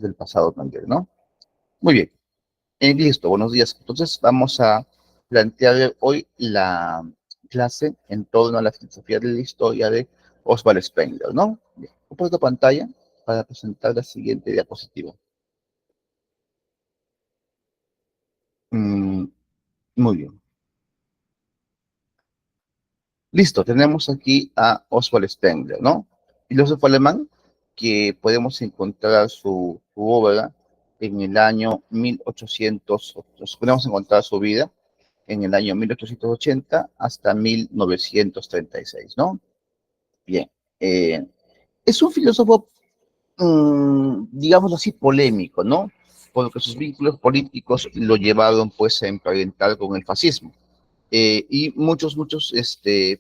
del pasado también, ¿no? Muy bien. Listo, buenos días. Entonces vamos a plantear hoy la clase en torno a la filosofía de la historia de Oswald Spengler, ¿no? Bien, comparto pantalla para presentar la siguiente diapositiva. Mm, muy bien. Listo, tenemos aquí a Oswald Spengler, ¿no? Filósofo alemán que podemos encontrar su obra en el año 1800, podemos encontrar su vida en el año 1880 hasta 1936, ¿no? Bien. Eh, es un filósofo, digamos así, polémico, ¿no? Porque sus vínculos políticos lo llevaron, pues, a emparentar con el fascismo. Y muchos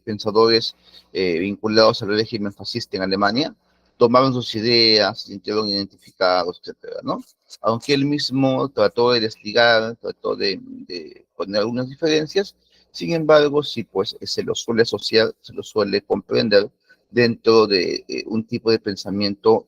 pensadores vinculados al régimen fascista en Alemania tomaron sus ideas, se sintieron identificados, etcétera, ¿no? Aunque él mismo trató de desligar, trató de poner algunas diferencias, sin embargo, sí, pues se lo suele asociar, se lo suele comprender dentro de un tipo de pensamiento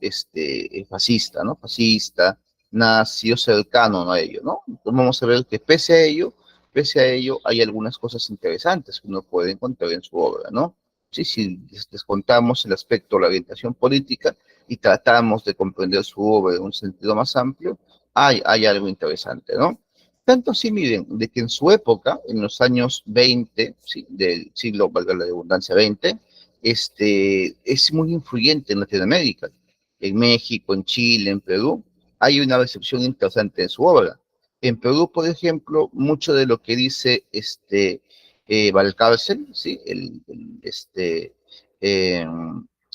fascista, ¿no? Fascista, nazi o cercano a ello, ¿no? Entonces vamos a ver que pese a ello, hay algunas cosas interesantes que uno puede encontrar en su obra, ¿no? Sí, si descontamos el aspecto de la orientación política y tratamos de comprender su obra en un sentido más amplio, hay algo interesante, ¿no? Tanto así, miren, de que en su época, en los años 20, ¿sí? Del siglo, valga la redundancia, 20, es muy influyente en Latinoamérica, en México, en Chile, en Perú. Hay una recepción interesante en su obra. En Perú, por ejemplo, mucho de lo que dice Valcárcel, ¿sí? Eh,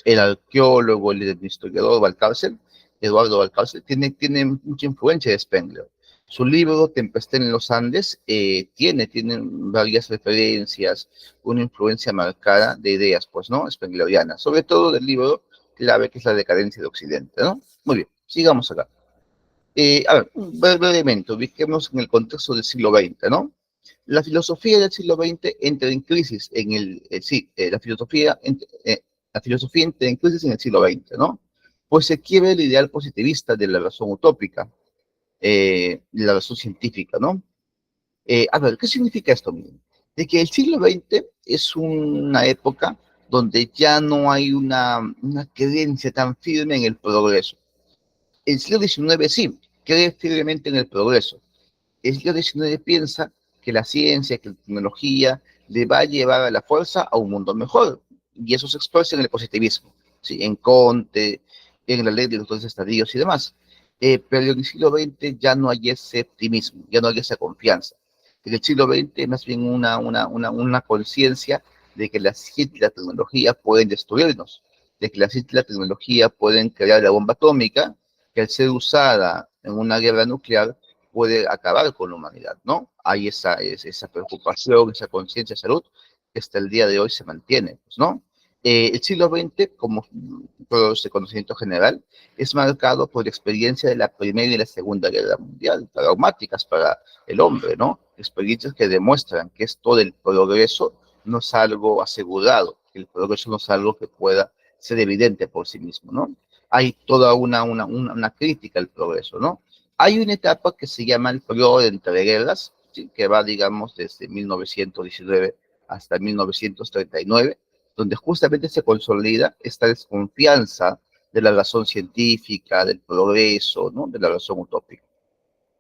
el arqueólogo, el historiador Valcárcel, Eduardo Valcárcel, tiene mucha influencia de Spengler. Su libro, Tempestad en los Andes, tiene varias referencias, una influencia marcada de ideas, pues, ¿no? Spenglerianas, sobre todo del libro clave que es La decadencia de Occidente, ¿no? Muy bien, sigamos acá. A ver, brevemente, ubiquemos en el contexto del siglo XX, ¿no? La filosofía del siglo XX entra en crisis en la filosofía entra en crisis en el siglo XX, ¿no? Pues se quiere el ideal positivista de la razón utópica, de la razón científica, ¿no? A ver, ¿qué significa esto? Miren? De que el siglo XX es una época donde ya no hay una creencia tan firme en el progreso. El siglo XIX sí, cree firmemente en el progreso. El siglo XIX piensa que la ciencia, que la tecnología le va a llevar a la fuerza a un mundo mejor. Y eso se expresa en el positivismo, ¿sí? En Comte, en la ley de los dos estadios y demás. Pero en el siglo XX ya no hay ese optimismo, ya no hay esa confianza. En el siglo XX es más bien una conciencia de que la ciencia y la tecnología pueden destruirnos, de que la ciencia y la tecnología pueden crear la bomba atómica, que al ser usada en una guerra nuclear puede acabar con la humanidad, ¿no? Hay esa preocupación, esa conciencia de salud que hasta el día de hoy se mantiene, pues, ¿no? El siglo XX, como todo este conocimiento general, es marcado por la experiencia de la Primera y la Segunda Guerra Mundial, traumáticas para el hombre, ¿no? Experiencias que demuestran que esto del progreso no es algo asegurado, que el progreso no es algo que pueda ser evidente por sí mismo, ¿no? Hay toda una crítica al progreso, ¿no? Hay una etapa que se llama el periodo de entreguerras, ¿sí? Que va, digamos, desde 1919 hasta 1939, donde justamente se consolida esta desconfianza de la razón científica, del progreso, ¿no? De la razón utópica.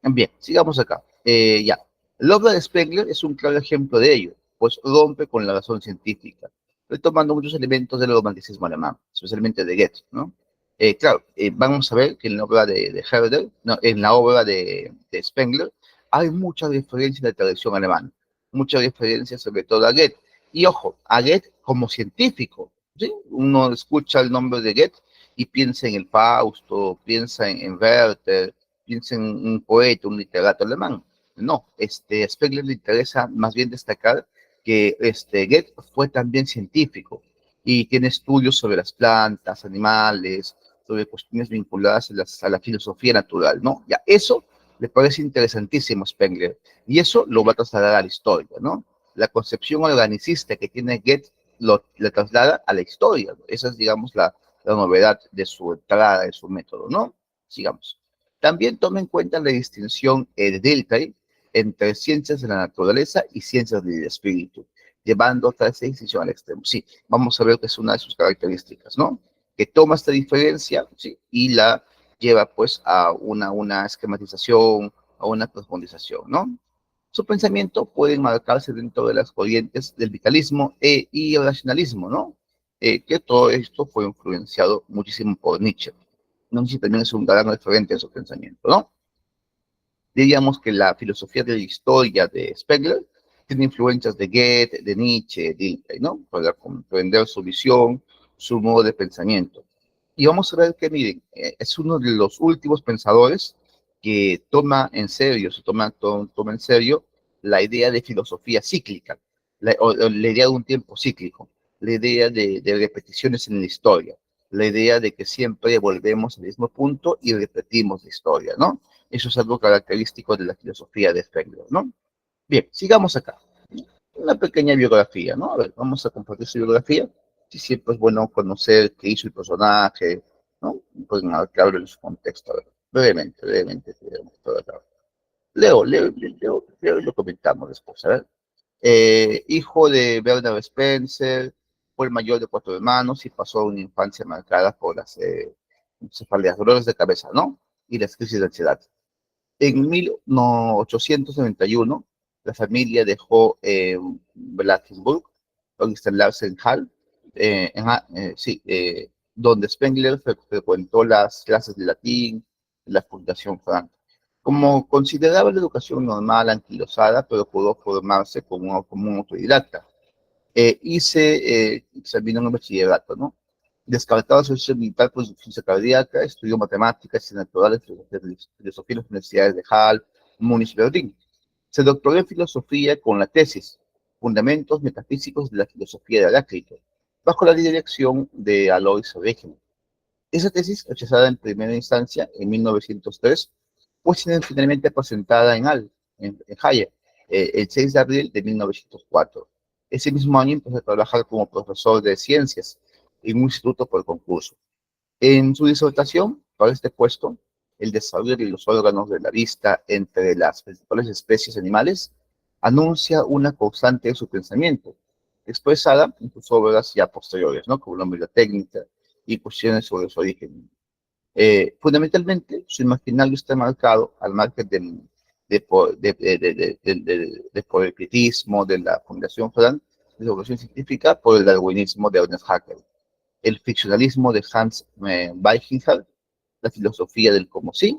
Bien, sigamos acá. Ya. La obra de Spengler es un claro ejemplo de ello, pues rompe con la razón científica, retomando muchos elementos del romanticismo alemán, especialmente de Goethe, ¿no? Claro, vamos a ver que en la obra de Herder, no, en la obra de Spengler, hay mucha diferencia de la tradición alemana, mucha diferencia sobre todo a Goethe. Y ojo, a Goethe como científico, ¿sí? Uno escucha el nombre de Goethe y piensa en el Fausto, piensa en Werther, piensa en un poeta, un literato alemán. No, a Spengler le interesa más bien destacar que Goethe fue también científico y tiene estudios sobre las plantas, animales, sobre cuestiones vinculadas a la filosofía natural, ¿no? Ya, eso le parece interesantísimo a Spengler y eso lo va a trasladar a la historia, ¿no? La concepción organicista que tiene Goethe lo traslada a la historia, ¿no? Esa es, digamos, la novedad de su entrada, de su método, ¿no? Sigamos. También toma en cuenta la distinción de Dilthey entre ciencias de la naturaleza y ciencias del espíritu, llevando otra esa distinción al extremo. Sí, vamos a ver que es una de sus características, ¿no? Que toma esta diferencia, ¿sí? Y la lleva pues a una esquematización, a una profundización, ¿no? Su pensamiento puede enmarcarse dentro de las corrientes del vitalismo y el racionalismo, ¿no? Que todo esto fue influenciado muchísimo por Nietzsche. Nietzsche también es un gran referente en su pensamiento, ¿no? Diríamos que la filosofía de la historia de Spengler tiene influencias de Goethe, de Nietzsche, de Dilthey, ¿no? Para comprender su visión, su modo de pensamiento. Y vamos a ver que, miren, es uno de los últimos pensadores que toma en serio, toma en serio la idea de filosofía cíclica, o la idea de un tiempo cíclico, la idea de repeticiones en la historia, la idea de que siempre volvemos al mismo punto y repetimos la historia, ¿no? Eso es algo característico de la filosofía de Spengler, ¿no? Bien, sigamos acá. Una pequeña biografía, ¿no? A ver, vamos a compartir su biografía. Sí, siempre es bueno conocer qué hizo el personaje, ¿no? Pues nada, que hable en su contexto. A ver, brevemente, todo acá. Leo y lo comentamos después, a ver. Hijo de Bernard Spencer, fue el mayor de 4 hermanos y pasó una infancia marcada por las cefaleas, dolores de cabeza, ¿no? Y las crisis de ansiedad. En 1891, la familia dejó Blankenburg para instalarse en Hall, sí, donde Spengler frecuentó las clases de latín de la Fundación Frank. Como consideraba la educación normal anquilosada, pero pudo formarse como un autodidacta. Examinó en el bachillerato, ¿no? Descartado su sesión militar por insuficiencia cardíaca, estudió matemáticas y naturales, filosofía en las universidades de Halle, Múnich y Berlín. Se doctoró en filosofía con la tesis Fundamentos metafísicos de la filosofía de Heráclito, bajo la dirección de Alois Wegener. Esa tesis, rechazada en primera instancia en 1903, fue finalmente presentada en Halle, el 6 de abril de 1904. Ese mismo año empezó a trabajar como profesor de ciencias en un instituto por concurso. En su disertación para este puesto, el desarrollo de los órganos de la vista entre las principales especies animales anuncia una constante de su pensamiento, expresada en sus obras ya posteriores, ¿no? Como la bibliotécnica y cuestiones sobre su origen. Fundamentalmente, su imaginario está marcado al margen por el crítico de la Fundación Frank de la Evolución Científica, por el darwinismo de Ernest Haeckel, el ficcionalismo de Hans Weichinger, la filosofía del como sí,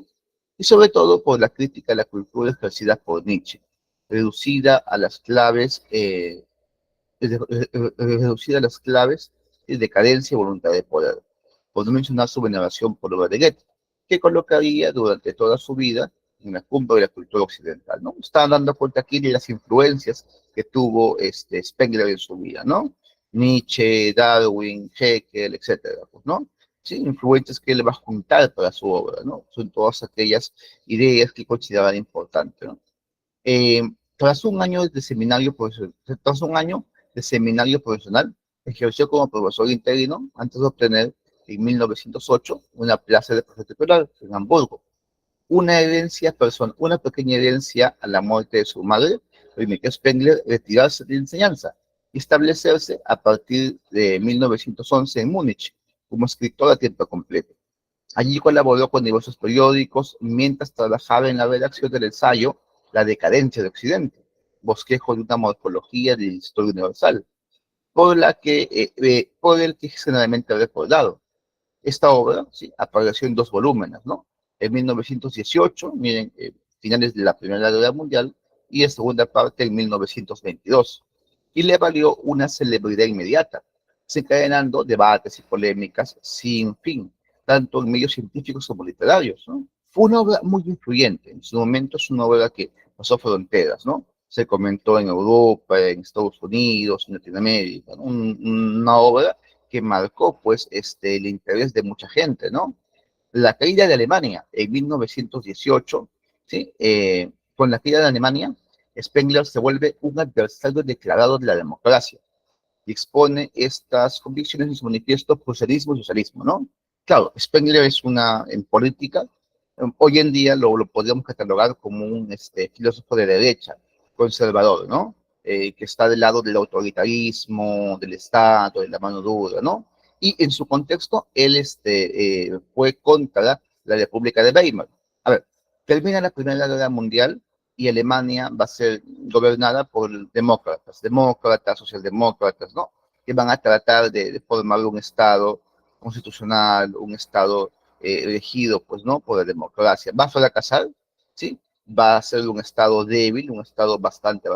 y sobre todo por la crítica a la cultura ejercida por Nietzsche, reducida a las claves, reducida a las claves de decadencia y voluntad de poder, por no mencionar su veneración por obra de Goethe, que colocaría durante toda su vida en la cumbre de la cultura occidental, ¿no? Están dando cuenta aquí de las influencias que tuvo Spengler en su vida, ¿no? Nietzsche, Darwin, Haeckel, etcétera, pues, ¿no? Sí, influencias que él va a juntar para su obra, ¿no? Son todas aquellas ideas que consideraba importantes, ¿no? Eh, tras un año de seminario profesional, ejerció como profesor interino antes de obtener en 1908 una plaza de profesor titular en Hamburgo. Una pequeña herencia a la muerte de su madre permitió a Spengler retirarse de la enseñanza y establecerse a partir de 1911 en Múnich como escritor a tiempo completo. Allí colaboró con diversos periódicos mientras trabajaba en la redacción del ensayo La decadencia de Occidente, bosquejo de una morfología de la historia universal, por el que es generalmente recordado. Esta obra, sí, apareció en 2 volúmenes, ¿no? En 1918, miren, finales de la Primera Guerra Mundial, y en segunda parte en 1922, y le valió una celebridad inmediata, desencadenando debates y polémicas sin fin, tanto en medios científicos como literarios, ¿no? Fue una obra muy influyente, en su momento es una obra que pasó fronteras, ¿no? Se comentó en Europa, en Estados Unidos, en Latinoamérica, ¿no? Una obra que marcó, pues, el interés de mucha gente, ¿no? La caída de Alemania en 1918, ¿sí? Con la caída de Alemania, Spengler se vuelve un adversario declarado de la democracia y expone estas convicciones en su manifiesto Socialismo y Socialismo, ¿no? Claro, Spengler es en política, Hoy en día lo podríamos catalogar como un filósofo de derecha, conservador, ¿no? Que está del lado del autoritarismo, del Estado, de la mano dura, ¿no? Y en su contexto, él fue contra la República de Weimar. A ver, termina la Primera Guerra Mundial y Alemania va a ser gobernada por demócratas, socialdemócratas, ¿no? Que van a tratar de formar un Estado constitucional, un Estado regido, pues, ¿no? Por la democracia. Va a fracasar, ¿sí? Va a ser un Estado débil, un Estado bastante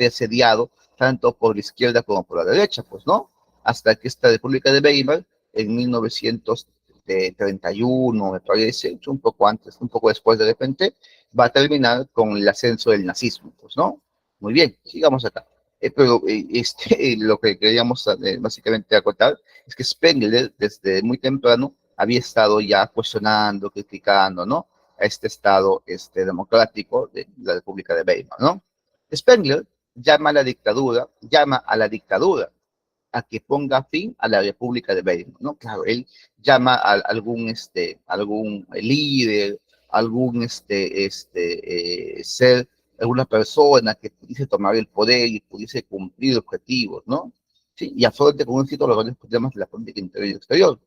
asediado, tanto por la izquierda como por la derecha, pues, ¿no? Hasta que esta República de Weimar, en 1931, me parece, un poco antes, un poco después de repente, va a terminar con el ascenso del nazismo, pues, ¿no? Muy bien, sigamos acá. Pero lo que queríamos básicamente acotar es que Spengler desde muy temprano había estado ya cuestionando, criticando, ¿no? A este Estado democrático de la República de Weimar, ¿no? Spengler llama a la dictadura a que ponga fin a la República de Weimar, ¿no? Claro, él llama a algún líder, algún ser, alguna persona que pudiese tomar el poder y pudiese cumplir objetivos, ¿no? Sí, y afronte con éxito los grandes problemas de la política interior y exterior,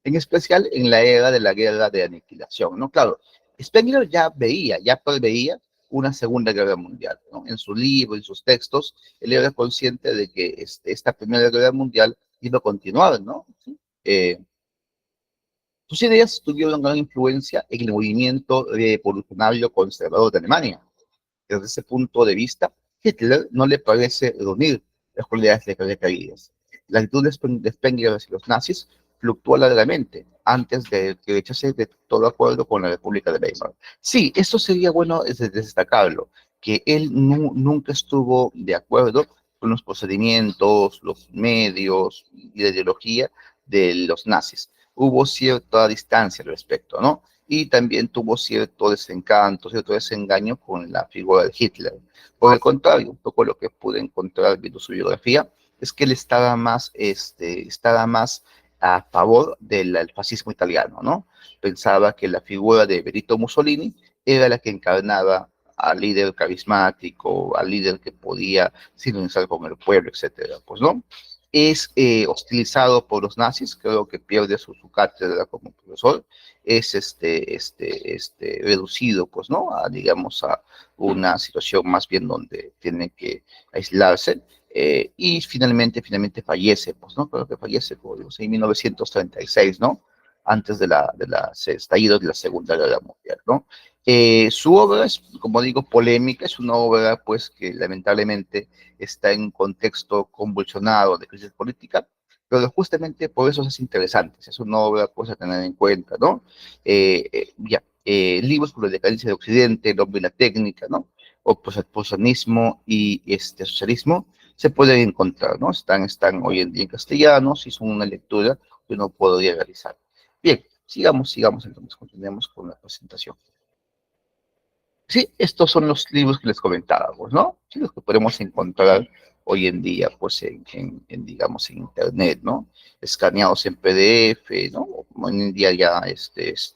en especial en la era de la guerra de aniquilación, ¿no? Claro, Spengler ya preveía una Segunda Guerra Mundial, ¿no? En su libro, en sus textos, él era consciente de que esta Primera Guerra Mundial iba a continuar, ¿no? ¿Sí? Sus ideas tuvieron gran influencia en el movimiento revolucionario conservador de Alemania. Desde ese punto de vista, Hitler no le parece reunir las cualidades requeridas. La actitud de Spengler hacia los nazis fluctúa largamente antes de que rechace de todo acuerdo con la República de Weimar. Sí, esto sería bueno destacarlo, que él nunca estuvo de acuerdo con los procedimientos, los medios y la ideología de los nazis. Hubo cierta distancia al respecto, ¿no? Y también tuvo cierto desencanto, cierto desengaño con la figura de Hitler. Por el contrario, un poco lo que pude encontrar viendo su biografía es que él estaba más a favor del fascismo italiano, ¿no? Pensaba que la figura de Benito Mussolini era la que encarnaba al líder carismático, al líder que podía sintonizar con el pueblo, etcétera, pues, ¿no? Es hostilizado por los nazis, creo que pierde su cátedra como profesor, es reducido, pues, ¿no? Digamos, a una situación más bien donde tiene que aislarse, y finalmente fallece, pues, ¿no? Creo que fallece, como digo, en 1936, ¿no? Antes de estallido de la Segunda Guerra Mundial, ¿no? Su obra es, como digo, polémica, es una obra, pues, que lamentablemente está en un contexto convulsionado de crisis política, pero justamente por eso es interesante, es una obra, pues, a tener en cuenta, ¿no? Libros como La decadencia de Occidente, El hombre y la técnica, ¿no? O pues el posmodernismo y socialismo se pueden encontrar, ¿no? Están hoy en día en castellano, si son una lectura que uno podría realizar. Bien, sigamos entonces, continuemos con la presentación. Sí, estos son los libros que les comentábamos, ¿no? Sí, los que podemos encontrar hoy en día, pues, digamos, en Internet, ¿no? Escaneados en PDF, ¿no? Hoy en día ya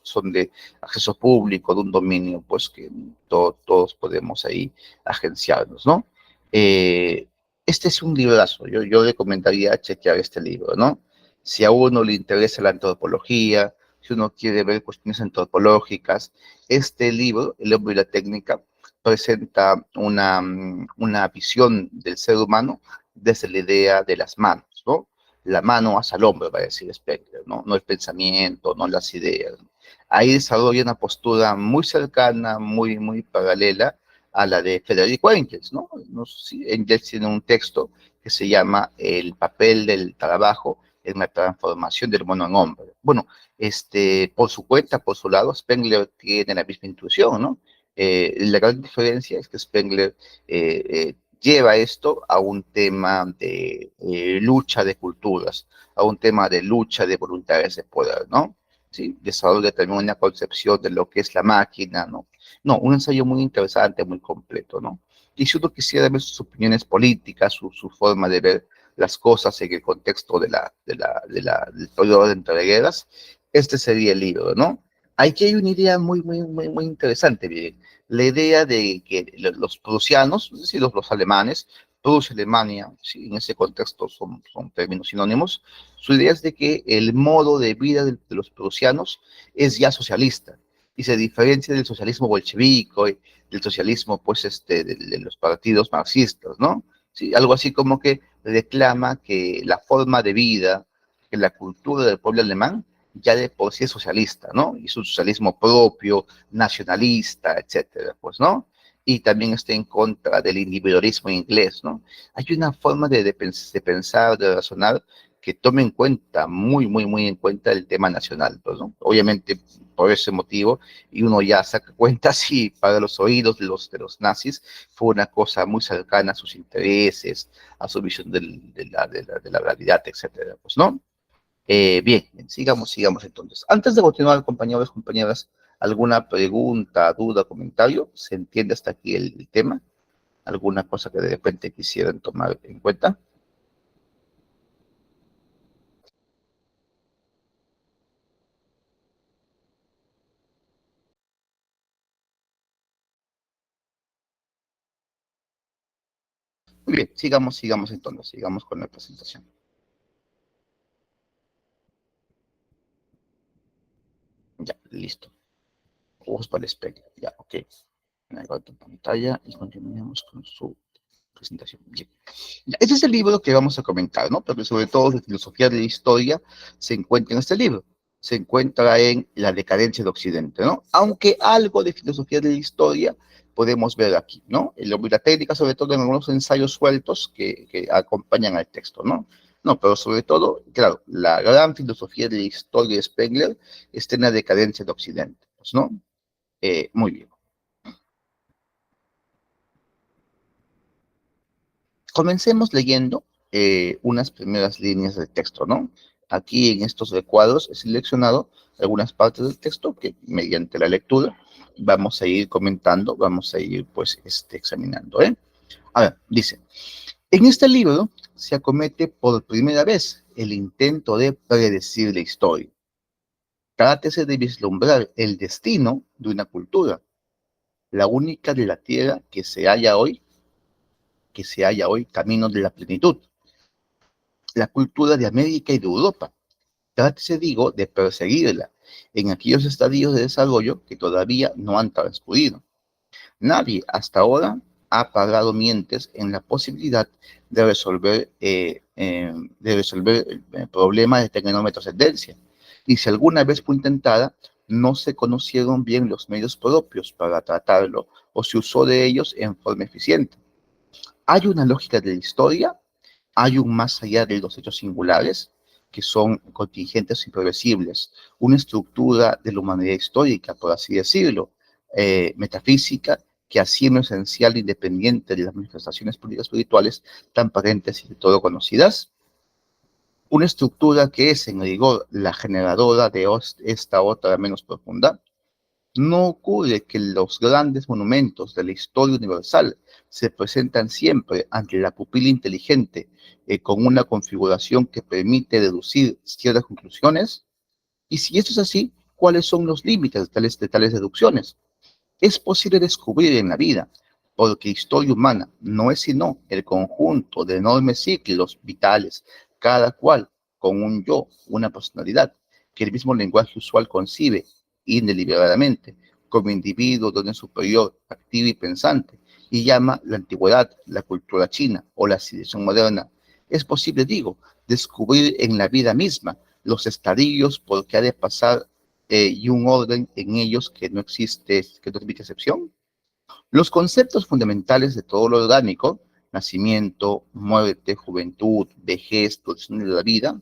son de acceso público, de un dominio, pues, que todos podemos ahí agenciarnos, ¿no? Eh, este es un librazo, yo recomendaría chequear este libro, ¿no? Si a uno le interesa la antropología, si uno quiere ver cuestiones antropológicas, este libro, El hombre y la técnica, presenta una visión del ser humano desde la idea de las manos, ¿no? La mano hacia el hombre, va a decir Spengler, ¿no? No el pensamiento, no las ideas. Ahí desarrolla una postura muy cercana, muy paralela a la de Federico Engels, ¿no? No sé si Engels tiene un texto que se llama El papel del trabajo en la transformación del mono en hombre. Bueno, por su cuenta, por su lado, Spengler tiene la misma intuición, ¿no? La gran diferencia es que Spengler lleva esto a un tema de lucha de culturas, a un tema de lucha de voluntades de poder, ¿no? Sí, desarrolla también una concepción de lo que es la máquina, ¿no? No, un ensayo muy interesante, muy completo, ¿no? Y si uno quisiera ver sus opiniones políticas, su forma de ver las cosas en el contexto del periodo de entreguerras, este sería el libro, ¿no? Aquí hay una idea muy interesante, bien. La idea de que los prusianos, es decir, los alemanes, Prusia, Alemania, sí, en ese contexto son términos sinónimos, su idea es de que el modo de vida de los prusianos es ya socialista y se diferencia del socialismo bolchevique, del socialismo, pues, de los partidos marxistas, ¿no? Sí, algo así como que reclama que la forma de vida, que la cultura del pueblo alemán ya de por sí es socialista, ¿no? Y su socialismo propio, nacionalista, etcétera, pues, ¿no? Y también está en contra del individualismo inglés, ¿no? Hay una forma de pensar, de razonar, que tome en cuenta, muy en cuenta el tema nacional, pues, ¿no? Obviamente, por ese motivo, y uno ya saca cuenta si para los oídos de los nazis fue una cosa muy cercana a sus intereses, a su visión de la realidad, etcétera, pues, ¿no? Bien, sigamos entonces. Antes de continuar, compañeros, compañeras, ¿alguna pregunta, duda, comentario? ¿Se entiende hasta aquí el tema? ¿Alguna cosa que de repente quisieran tomar en cuenta? Muy bien, sigamos entonces, sigamos con la presentación. Ya, listo. Ojos para el espejo. Ya, ok. Ahí tu pantalla y continuamos con su presentación. Bien. Ya, este es el libro que vamos a comentar, ¿no? Pero sobre todo de filosofía de la historia se encuentra en este libro. Se encuentra en La decadencia de Occidente, ¿no? Aunque algo de filosofía de la historia podemos ver aquí, ¿no? La técnica, sobre todo en algunos ensayos sueltos que acompañan al texto, ¿no? No, pero sobre todo, claro, la gran filosofía de la historia de Spengler está en La decadencia de Occidente, pues, ¿no? Muy bien. Comencemos leyendo unas primeras líneas del texto, ¿no? Aquí en estos recuadros he seleccionado algunas partes del texto que mediante la lectura vamos a ir comentando, vamos a ir pues examinando, ¿eh? A ver, dice, en este libro se acomete por primera vez el intento de predecir la historia. Trátese de vislumbrar el destino de una cultura, la única de la Tierra que se halla hoy camino de la plenitud, la cultura de América y de Europa. Trátese, digo, de perseguirla en aquellos estadios de desarrollo que todavía no han transcurrido. Nadie hasta ahora ha pagado mientes en la posibilidad de resolver el problema de tecnometrascendencia. Y si alguna vez fue intentada, no se conocieron bien los medios propios para tratarlo o se usó de ellos en forma eficiente. Hay una lógica de la historia, hay un más allá de los hechos singulares, que son contingentes imprevisibles, una estructura de la humanidad histórica, por así decirlo, metafísica, que así en lo esencial independiente de las manifestaciones políticas espirituales tan patentes y de todo conocidas, una estructura que es en rigor la generadora de esta otra menos profunda. No ocurre que los grandes monumentos de la historia universal se presentan siempre ante la pupila inteligente con una configuración que permite deducir ciertas conclusiones. Y si esto es así, ¿cuáles son los límites de tales deducciones? Es posible descubrir en la vida, porque historia humana no es sino el conjunto de enormes ciclos vitales, cada cual con un yo, una personalidad, que el mismo lenguaje usual concibe indeliberadamente como individuo de orden superior, activo y pensante, y llama la antigüedad, la cultura china o la civilización moderna. Es posible, digo, descubrir en la vida misma los estadios por que ha de pasar y un orden en ellos que no admite excepción. Los conceptos fundamentales de todo lo orgánico, nacimiento, muerte, juventud, vejez, duración de la vida,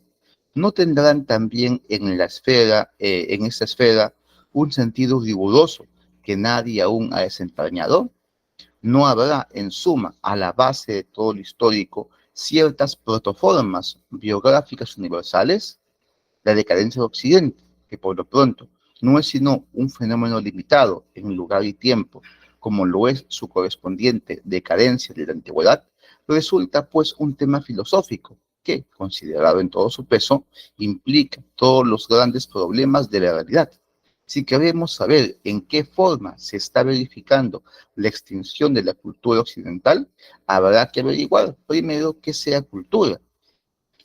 no tendrán también en esta esfera, un sentido riguroso que nadie aún ha desentrañado. No habrá, en suma, a la base de todo lo histórico, ciertas protoformas biográficas universales. La decadencia de Occidente, que por lo pronto no es sino un fenómeno limitado en lugar y tiempo, como lo es su correspondiente decadencia de la antigüedad, resulta pues un tema filosófico que, considerado en todo su peso, implica todos los grandes problemas de la realidad. Si queremos saber en qué forma se está verificando la extinción de la cultura occidental, habrá que averiguar primero qué sea cultura,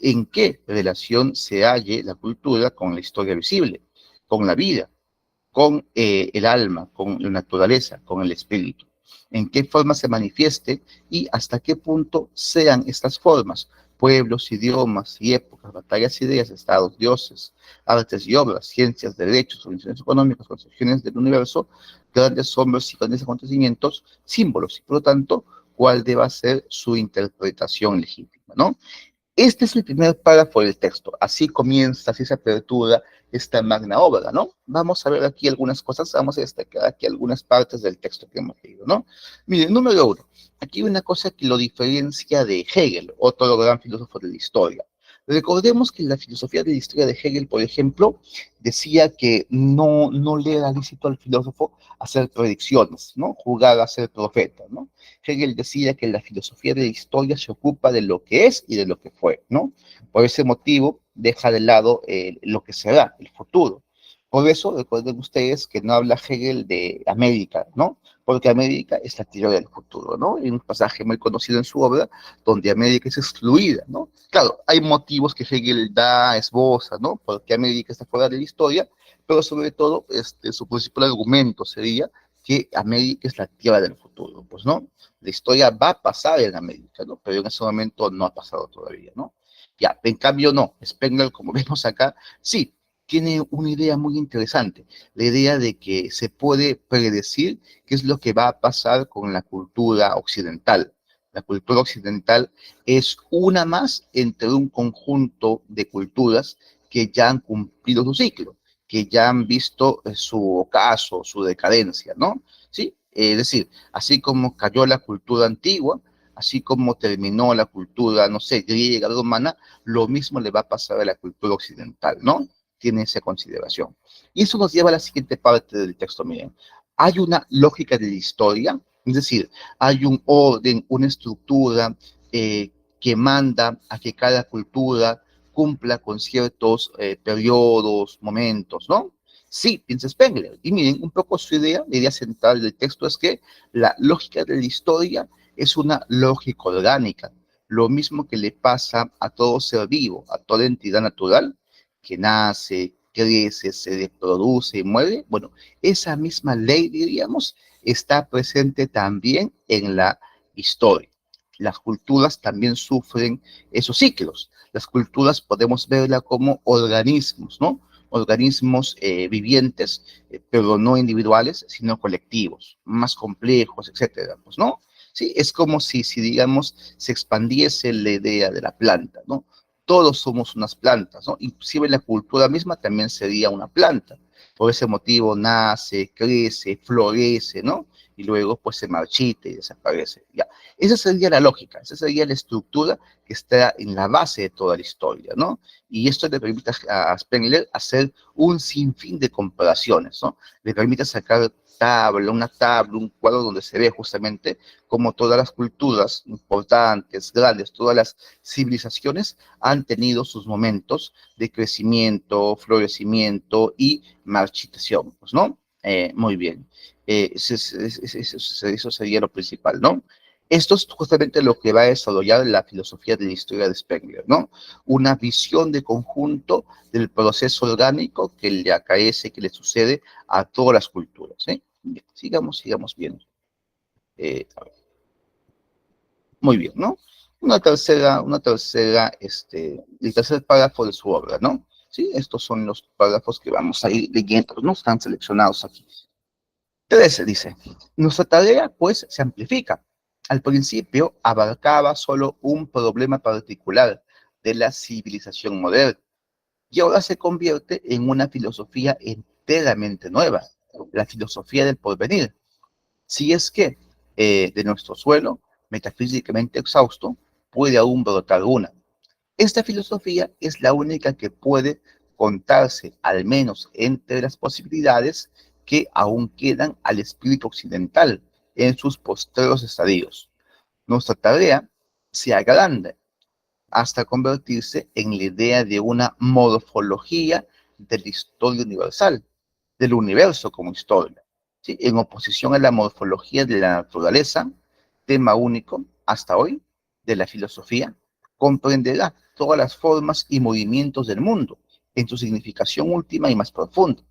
en qué relación se halle la cultura con la historia visible, con la vida, con el alma, con la naturaleza, con el espíritu, en qué forma se manifieste y hasta qué punto sean estas formas, pueblos, idiomas y épocas, batallas, ideas, estados, dioses, artes y obras, ciencias, derechos, organizaciones económicas, concepciones del universo, grandes hombres y grandes acontecimientos, símbolos, y por lo tanto, cuál deba ser su interpretación legítima, ¿no? Este es el primer párrafo del texto. Así comienza, así se apertura esta magna obra, ¿no? Vamos a ver aquí algunas cosas, vamos a destacar aquí algunas partes del texto que hemos leído, ¿no? Miren, número uno, aquí hay una cosa que lo diferencia de Hegel, otro gran filósofo de la historia. Recordemos que la filosofía de la historia de Hegel, por ejemplo, decía que no le era lícito al filósofo hacer predicciones, ¿no? Jugar a ser profeta, ¿no? Hegel decía que la filosofía de la historia se ocupa de lo que es y de lo que fue, ¿no? Por ese motivo, deja de lado lo que será, el futuro. Por eso, recuerden ustedes que no habla Hegel de América, ¿no? Porque América es la tierra del futuro, ¿no? Hay un pasaje muy conocido en su obra donde América es excluida, ¿no? Claro, hay motivos que Hegel da, esboza, ¿no? Porque América está fuera de la historia, pero sobre todo, su principal argumento sería que América es la tierra del futuro, pues, ¿no? La historia va a pasar en América, ¿no? Pero en ese momento no ha pasado todavía, ¿no? Ya, en cambio no, Spengler, como vemos acá, sí, tiene una idea muy interesante, la idea de que se puede predecir qué es lo que va a pasar con la cultura occidental. La cultura occidental es una más entre un conjunto de culturas que ya han cumplido su ciclo, que ya han visto su ocaso, su decadencia, ¿no? Sí, es decir, así como cayó la cultura antigua, así como terminó la cultura, no sé, griega, romana, lo mismo le va a pasar a la cultura occidental, ¿no? Tiene esa consideración. Y eso nos lleva a la siguiente parte del texto, miren. Hay una lógica de la historia, es decir, hay un orden, una estructura que manda a que cada cultura cumpla con ciertos periodos, momentos, ¿no? Sí, piensa Spengler. Y miren, un poco su idea, la idea central del texto es que la lógica de la historia es una lógica orgánica, lo mismo que le pasa a todo ser vivo, a toda entidad natural que nace, crece, se reproduce y muere. Bueno, esa misma ley, diríamos, está presente también en la historia. Las culturas también sufren esos ciclos. Las culturas podemos verlas como organismos, ¿no? Organismos vivientes, pero no individuales, sino colectivos, más complejos, etcétera, pues, ¿no? Sí, es como si, digamos, se expandiese la idea de la planta, ¿no? Todos somos unas plantas, ¿no? Inclusive la cultura misma también sería una planta. Por ese motivo nace, crece, florece, ¿no? Y luego pues se marchita y desaparece. Ya. Esa sería la lógica, esa sería la estructura que está en la base de toda la historia, ¿no? Y esto le permite a Spengler hacer un sinfín de comparaciones, ¿no? Le permite sacar una tabla, un cuadro donde se ve justamente cómo todas las culturas importantes, grandes, todas las civilizaciones han tenido sus momentos de crecimiento, florecimiento y marchitación, pues, ¿no? Muy bien. Eso sería lo principal, ¿no? Esto es justamente lo que va a desarrollar la filosofía de la historia de Spengler, ¿no? Una visión de conjunto del proceso orgánico que le acaece, que le sucede a todas las culturas, ¿eh? Bien, sigamos viendo. A ver. Muy bien, ¿no? El tercer párrafo de su obra, ¿no? Sí, estos son los párrafos que vamos a ir leyendo, ¿no? Están seleccionados aquí. 13 dice, nuestra tarea pues se amplifica. Al principio abarcaba solo un problema particular de la civilización moderna y ahora se convierte en una filosofía enteramente nueva, la filosofía del porvenir. Si es que de nuestro suelo, metafísicamente exhausto, puede aún brotar una. Esta filosofía es la única que puede contarse, al menos entre las posibilidades que aún quedan al espíritu occidental en sus postreros estadios. Nuestra tarea se agranda hasta convertirse en la idea de una morfología de la historia universal, del universo como historia, ¿sí? En oposición a la morfología de la naturaleza, tema único hasta hoy de la filosofía, comprenderá todas las formas y movimientos del mundo en su significación última y más profunda,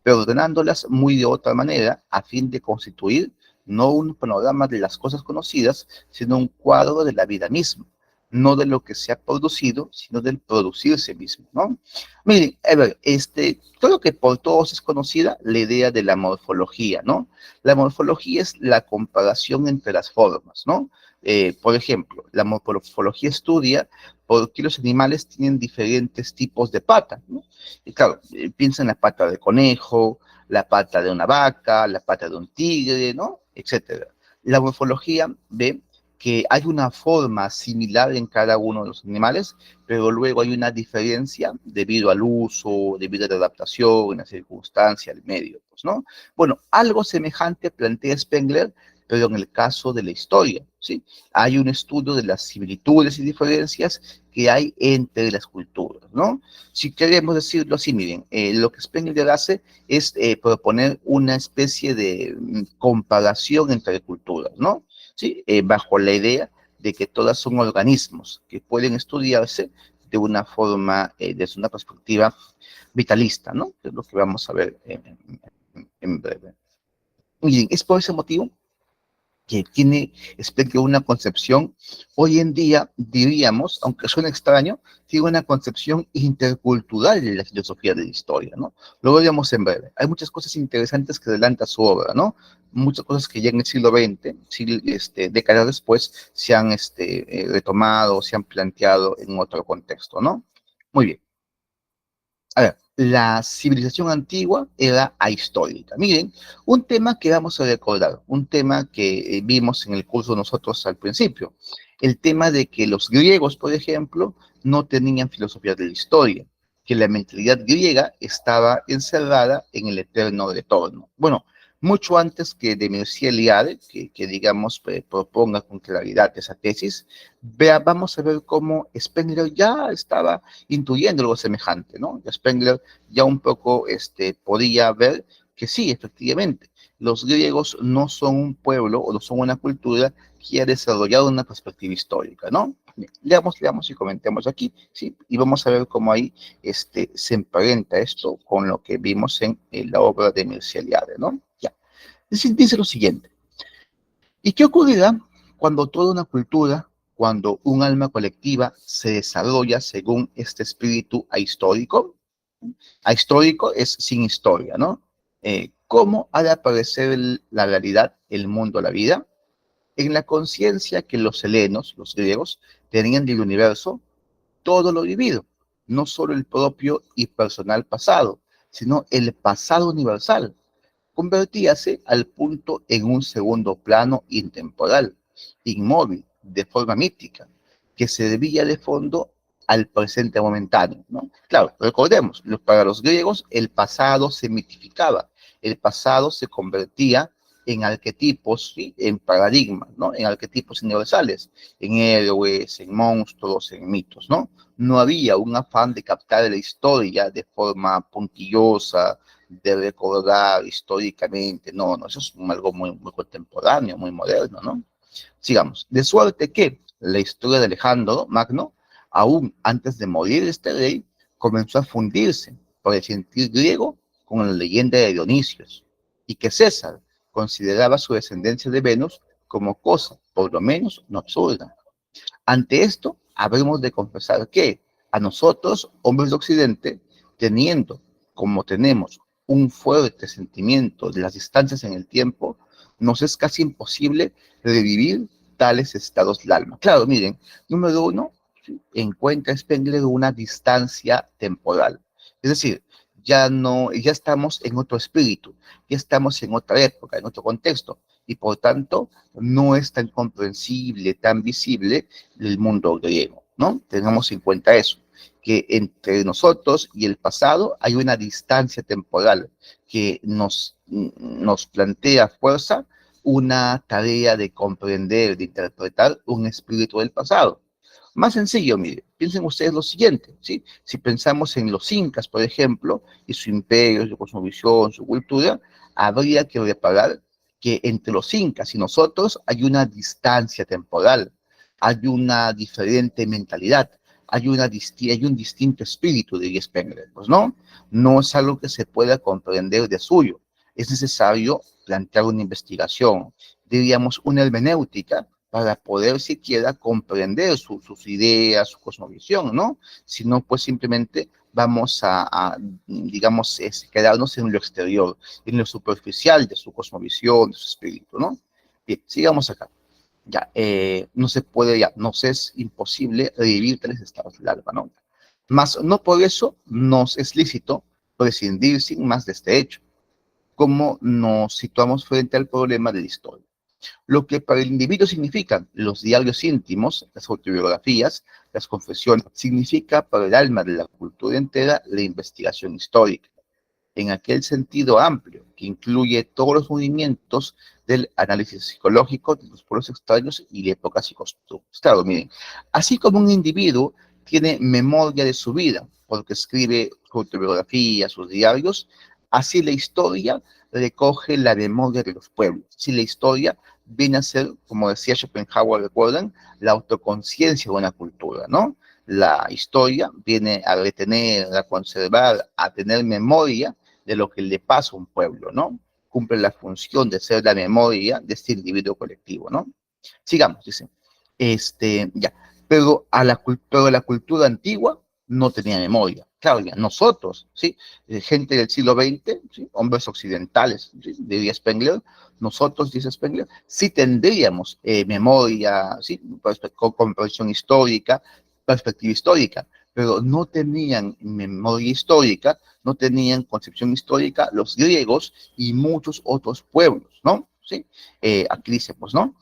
pero ordenándolas muy de otra manera a fin de constituir no un panorama de las cosas conocidas, sino un cuadro de la vida misma, no de lo que se ha producido, sino del producirse mismo, ¿no? Miren, a ver, todo lo que por todos es conocida, la idea de la morfología, ¿no? La morfología es la comparación entre las formas, ¿no? Por ejemplo, la morfología estudia por qué los animales tienen diferentes tipos de patas, ¿no? Y claro, piensa en la pata de conejo, la pata de una vaca, la pata de un tigre, ¿no? Etcétera. La morfología ve que hay una forma similar en cada uno de los animales, pero luego hay una diferencia debido al uso, debido a la adaptación, a la circunstancia, al medio, pues, ¿no? Bueno, algo semejante plantea Spengler, pero en el caso de la historia, ¿sí? Hay un estudio de las similitudes y diferencias que hay entre las culturas, ¿no? Si queremos decirlo así, miren, lo que Spengler hace es proponer una especie de comparación entre culturas, ¿no? ¿Sí? Bajo la idea de que todas son organismos que pueden estudiarse de una forma, desde una perspectiva vitalista, ¿no? Que es lo que vamos a ver en breve. Miren, es por ese motivo que tiene Spengler una concepción, hoy en día diríamos, aunque suene extraño, tiene una concepción intercultural de la filosofía de la historia, ¿no? Lo veremos en breve. Hay muchas cosas interesantes que adelanta su obra, ¿no? Muchas cosas que ya en el siglo XX, décadas después, se han retomado, se han planteado en otro contexto, ¿no? Muy bien. A ver, la civilización antigua era ahistórica. Miren, un tema que vamos a recordar, un tema que vimos en el curso nosotros al principio, el tema de que los griegos, por ejemplo, no tenían filosofía de la historia, que la mentalidad griega estaba encerrada en el eterno retorno. Bueno, mucho antes que de Mircea Eliade, que digamos proponga con claridad esa tesis, vamos a ver cómo Spengler ya estaba intuyendo algo semejante, ¿no? Spengler ya un poco podía ver que sí, efectivamente, los griegos no son un pueblo o no son una cultura que ha desarrollado una perspectiva histórica, ¿no? Leamos y comentemos aquí, ¿sí? Y vamos a ver cómo ahí se emparenta esto con lo que vimos en la obra de Mircea Eliade, ¿no? Ya. Dice lo siguiente. ¿Y qué ocurrirá cuando toda una cultura, cuando un alma colectiva se desarrolla según este espíritu ahistórico? Ahistórico es sin historia, ¿no? ¿Cómo ha de aparecer la realidad, el mundo, la vida? En la conciencia que los helenos, los griegos, tenían del universo todo lo vivido, no solo el propio y personal pasado, sino el pasado universal, convertíase al punto en un segundo plano intemporal, inmóvil, de forma mítica, que servía de fondo al presente momentáneo, ¿no? Claro, recordemos, para los griegos el pasado se mitificaba, el pasado se convertía en arquetipos, ¿sí? En paradigmas, ¿no? En arquetipos universales, en héroes, en monstruos, en mitos, ¿no? No había un afán de captar la historia de forma puntillosa, de recordar históricamente, no, no, eso es algo muy, muy contemporáneo, muy moderno, ¿no? Sigamos, de suerte que la historia de Alejandro Magno, aún antes de morir este rey, comenzó a fundirse por el sentir griego con la leyenda de Dionisios, y que César consideraba su descendencia de Venus como cosa, por lo menos, no absurda. Ante esto, habremos de confesar que a nosotros, hombres de Occidente, teniendo como tenemos un fuerte sentimiento de las distancias en el tiempo, nos es casi imposible revivir tales estados del alma. Claro, miren, número uno, encuentra Spengler una distancia temporal. Es decir, ya estamos en otro espíritu, ya estamos en otra época, en otro contexto, y por tanto no es tan comprensible, tan visible el mundo griego, ¿no? Tengamos en cuenta eso, que entre nosotros y el pasado hay una distancia temporal que nos plantea fuerza una tarea de comprender, de interpretar un espíritu del pasado. Más sencillo, mire, piensen ustedes lo siguiente, ¿sí? Si pensamos en los incas, por ejemplo, y su imperio, su cosmovisión, su cultura, habría que reparar que entre los incas y nosotros hay una distancia temporal, hay una diferente mentalidad, hay un distinto espíritu, diría Spengler, pues no, no es algo que se pueda comprender de suyo, es necesario plantear una investigación, diríamos una hermenéutica, para poder siquiera comprender sus ideas, su cosmovisión, ¿no? Si no, pues simplemente vamos digamos, quedarnos en lo exterior, en lo superficial de su cosmovisión, de su espíritu, ¿no? Bien, sigamos acá. Ya, no se puede, ya, nos es imposible revivir tales estados del alma, ¿no? Mas no por eso nos es lícito prescindir sin más de este hecho, como nos situamos frente al problema de la historia. Lo que para el individuo significan los diarios íntimos, las autobiografías, las confesiones, significa para el alma de la cultura entera la investigación histórica, en aquel sentido amplio que incluye todos los movimientos del análisis psicológico de los pueblos extraños y de épocas y costumbres. Claro, miren, así como un individuo tiene memoria de su vida, porque escribe su autobiografía, sus diarios, así la historia recoge la memoria de los pueblos. Si la historia viene a ser, como decía Schopenhauer, recuerdan, la autoconciencia de una cultura, ¿no? La historia viene a retener, a conservar, a tener memoria de lo que le pasa a un pueblo, ¿no? Cumple la función de ser la memoria de este individuo colectivo, ¿no? Sigamos, dice. Ya, pero la cultura antigua no tenía memoria. Claro, ya, nosotros, ¿sí? Gente del siglo XX, ¿sí? Hombres occidentales, ¿sí? Diría Spengler, nosotros, dice Spengler, sí tendríamos memoria, ¿sí? Comprensión histórica, perspectiva histórica, pero no tenían memoria histórica, no tenían concepción histórica los griegos y muchos otros pueblos, ¿no? ¿Sí? Aquí dice, pues, ¿no?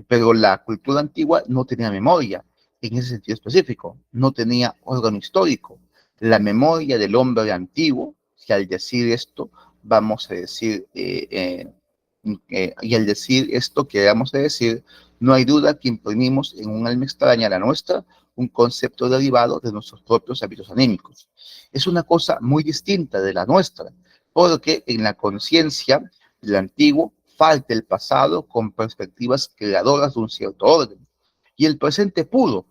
Pero la cultura antigua no tenía memoria, en ese sentido específico, no tenía órgano histórico. La memoria del hombre antiguo, que al decir esto, vamos a decir, y al decir esto que vamos a decir, no hay duda que imprimimos en un alma extraña a la nuestra un concepto derivado de nuestros propios hábitos anímicos. Es una cosa muy distinta de la nuestra, porque en la conciencia del antiguo falta el pasado con perspectivas creadoras de un cierto orden. Y el presente puro,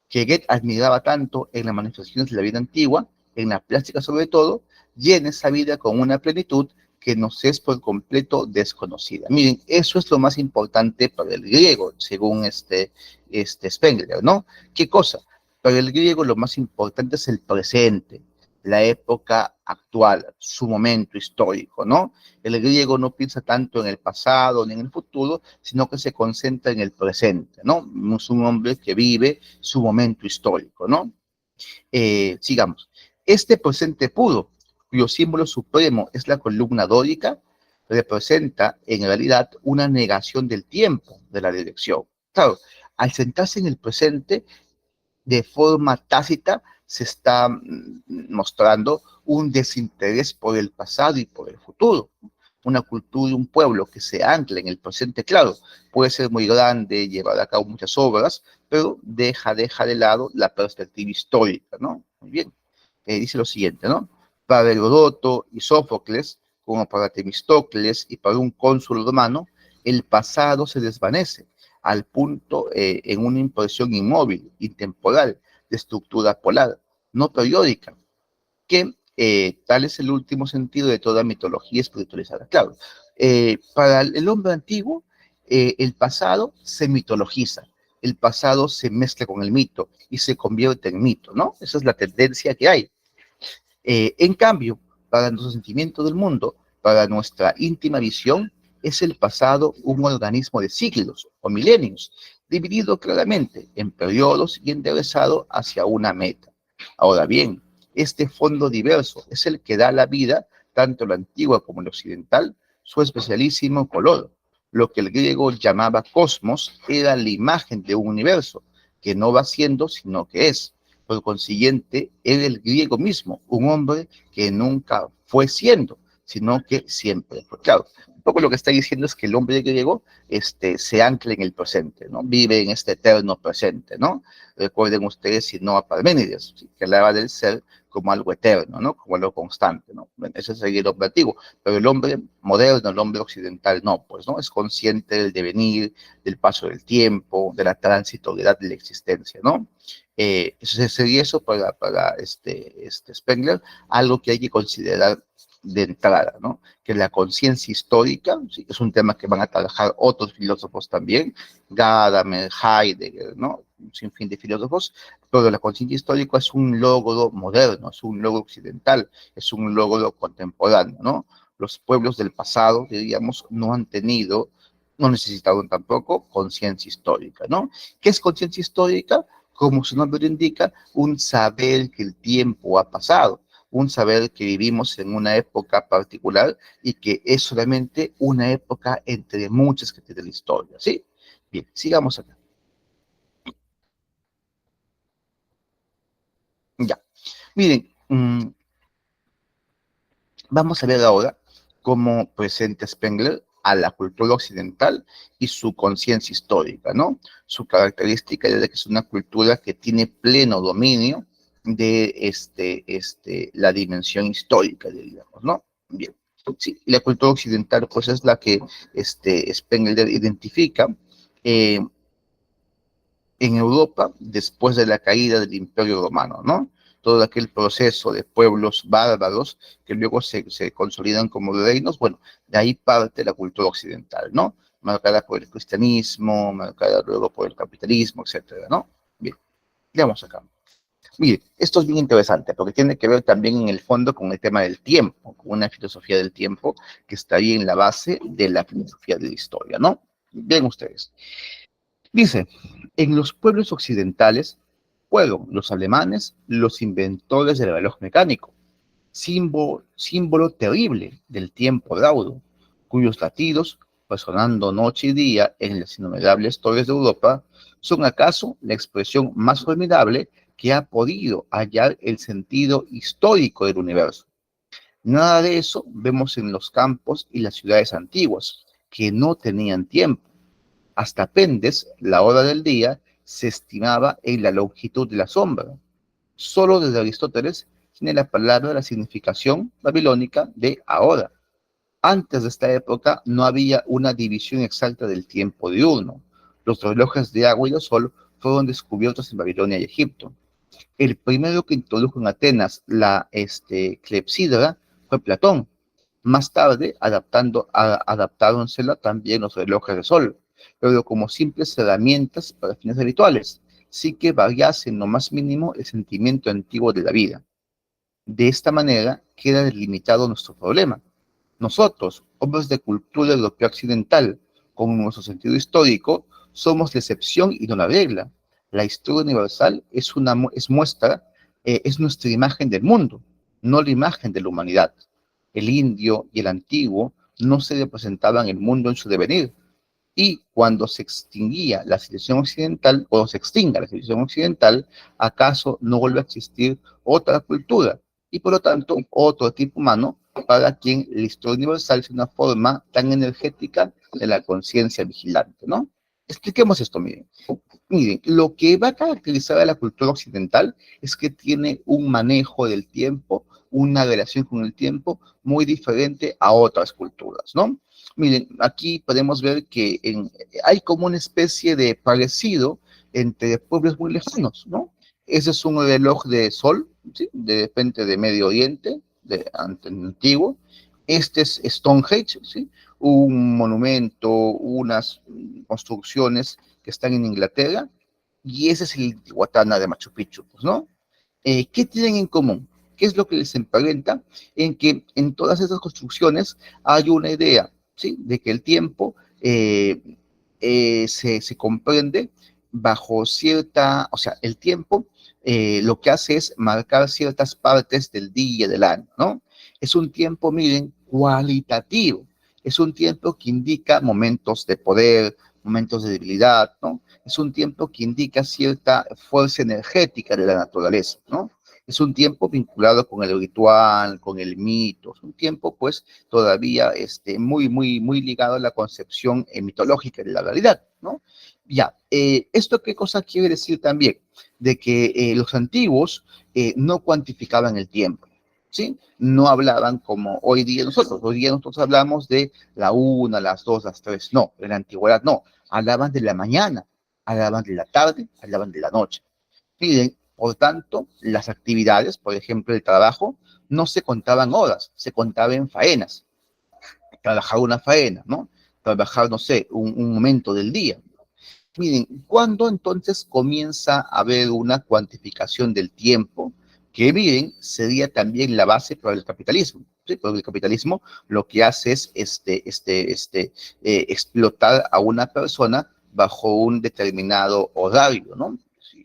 que Goethe admiraba tanto en las manifestaciones de la vida antigua, en la plástica sobre todo, llena esa vida con una plenitud que nos es por completo desconocida. Miren, eso es lo más importante para el griego, según Spengler, ¿no? ¿Qué cosa? Para el griego lo más importante es el presente, la época actual, su momento histórico, ¿no? El griego no piensa tanto en el pasado ni en el futuro, sino que se concentra en el presente, ¿no? Es un hombre que vive su momento histórico, ¿no? Sigamos. Este presente puro, cuyo símbolo supremo es la columna dórica, representa en realidad una negación del tiempo, de la dirección. Claro, al sentarse en el presente, de forma tácita, se está mostrando un desinterés por el pasado y por el futuro. Una cultura y un pueblo que se ancla en el presente, claro, puede ser muy grande, llevar a cabo muchas obras, pero deja de lado la perspectiva histórica, ¿no? Muy bien. Dice lo siguiente, ¿no? Para Herodoto y Sófocles, como para Temistocles y para un cónsul romano, el pasado se desvanece al punto en una impresión inmóvil, intemporal, de estructura polar, no periódica, que tal es el último sentido de toda mitología espiritualizada. Claro, para el hombre antiguo, el pasado se mitologiza, el pasado se mezcla con el mito y se convierte en mito, ¿no? Esa es la tendencia que hay. En cambio, para nuestro sentimiento del mundo, para nuestra íntima visión, es el pasado un organismo de siglos o milenios, dividido claramente en periodos y enderezado hacia una meta. Ahora bien, este fondo diverso es el que da a la vida, tanto la antigua como la occidental, su especialísimo color. Lo que el griego llamaba cosmos era la imagen de un universo, que no va siendo, sino que es. Por consiguiente, era el griego mismo, un hombre que nunca fue siendo, sino que siempre. Porque, claro, un poco lo que está diciendo es que el hombre griego se ancla en el presente, ¿no? Vive en este eterno presente, ¿no? Recuerden ustedes, si no, a Parménides, ¿sí? Que hablaba del ser como algo eterno, ¿no? Como algo constante, ¿no? Bueno, ese sería el hombre antiguo, pero el hombre moderno, el hombre occidental, no, pues, ¿no? Es consciente del devenir, del paso del tiempo, de la transitoriedad de la existencia, ¿no? Eso sería eso para Spengler, algo que hay que considerar de entrada, ¿no? Que la conciencia histórica, ¿sí? Es un tema que van a trabajar otros filósofos también, Gadamer, Heidegger, ¿no? Un sinfín de filósofos, pero la conciencia histórica es un logro moderno, es un logro occidental, es un logro contemporáneo, ¿no? Los pueblos del pasado, diríamos, no han tenido, no necesitaron tampoco conciencia histórica, ¿no? ¿Qué es conciencia histórica? Como su nombre lo indica, un saber que el tiempo ha pasado, un saber que vivimos en una época particular y que es solamente una época entre muchas que tiene la historia, ¿sí? Bien, sigamos acá. Ya. Miren, vamos a ver ahora cómo presenta Spengler a la cultura occidental y su conciencia histórica, ¿no? Su característica es de que es una cultura que tiene pleno dominio de la dimensión histórica, digamos, ¿no? Bien. Sí, la cultura occidental, pues, es la que Spengler identifica eh, en Europa después de la caída del Imperio Romano, ¿no? Todo aquel proceso de pueblos bárbaros que luego se consolidan como reinos, bueno, de ahí parte la cultura occidental, ¿no? Marcada por el cristianismo, marcada luego por el capitalismo, etcétera, ¿no? Bien, veamos acá. Mire, esto es bien interesante porque tiene que ver también en el fondo con el tema del tiempo, con una filosofía del tiempo que está ahí en la base de la filosofía de la historia, ¿no? Bien ustedes. Dice, en los pueblos occidentales fueron los alemanes los inventores del reloj mecánico, símbolo terrible del tiempo raudo, cuyos latidos, resonando noche y día en las innumerables torres de Europa, son acaso la expresión más formidable que ha podido hallar el sentido histórico del universo. Nada de eso vemos en los campos y las ciudades antiguas, que no tenían tiempo. Hasta Pendes, la hora del día, se estimaba en la longitud de la sombra. Solo desde Aristóteles tiene la palabra la significación babilónica de ahora. Antes de esta época no había una división exacta del tiempo diurno. Los relojes de agua y de sol fueron descubiertos en Babilonia y Egipto. El primero que introdujo en Atenas la clepsidra fue Platón. Más tarde, adaptáronsela también los relojes de sol, pero como simples herramientas para fines rituales, sí que variase en lo más mínimo el sentimiento antiguo de la vida. De esta manera queda delimitado nuestro problema. Nosotros, hombres de cultura europea occidental, con nuestro sentido histórico, somos la excepción y no la regla. La historia universal es muestra, es nuestra imagen del mundo, no la imagen de la humanidad. El indio y el antiguo no se representaban el mundo en su devenir, y cuando se extinguía la civilización occidental, o se extinga la civilización occidental, ¿acaso no vuelve a existir otra cultura? Y por lo tanto, otro tipo humano para quien la historia universal es una forma tan energética de la conciencia vigilante, ¿no? Expliquemos esto, miren. Miren, lo que va a caracterizar a la cultura occidental es que tiene un manejo del tiempo, una relación con el tiempo muy diferente a otras culturas, ¿no? Miren, aquí podemos ver que hay como una especie de parecido entre pueblos muy lejanos, ¿no? Ese es un reloj de sol, ¿sí? De repente de Medio Oriente, antiguo. Este es Stonehenge, ¿sí? Un monumento, unas construcciones que están en Inglaterra, y ese es el Intihuatana de Machu Picchu, pues, ¿no? ¿Qué tienen en común? ¿Qué es lo que les emparenta? En que en todas estas construcciones hay una idea, ¿sí? De que el tiempo se comprende bajo cierta, o sea, el tiempo lo que hace es marcar ciertas partes del día y del año, ¿no? Es un tiempo, miren, cualitativo. Es un tiempo que indica momentos de poder, momentos de debilidad, ¿no? Es un tiempo que indica cierta fuerza energética de la naturaleza, ¿no? Es un tiempo vinculado con el ritual, con el mito, es un tiempo pues todavía muy ligado a la concepción mitológica de la realidad, ¿no? Ya, ¿esto qué cosa quiere decir también? De que los antiguos no cuantificaban el tiempo, ¿sí? No hablaban como hoy día nosotros hablamos de la una, las dos, las tres, no, en la antigüedad no, hablaban de la mañana, hablaban de la tarde, hablaban de la noche. Miren, por tanto, las actividades, por ejemplo, el trabajo, no se contaban horas, se contaba en faenas. Trabajar una faena, ¿no? Trabajar, no sé, un momento del día. Miren, ¿cuándo entonces comienza a haber una cuantificación del tiempo? Que miren, sería también la base para el capitalismo. ¿Sí? Porque el capitalismo lo que hace es explotar a una persona bajo un determinado horario, ¿no?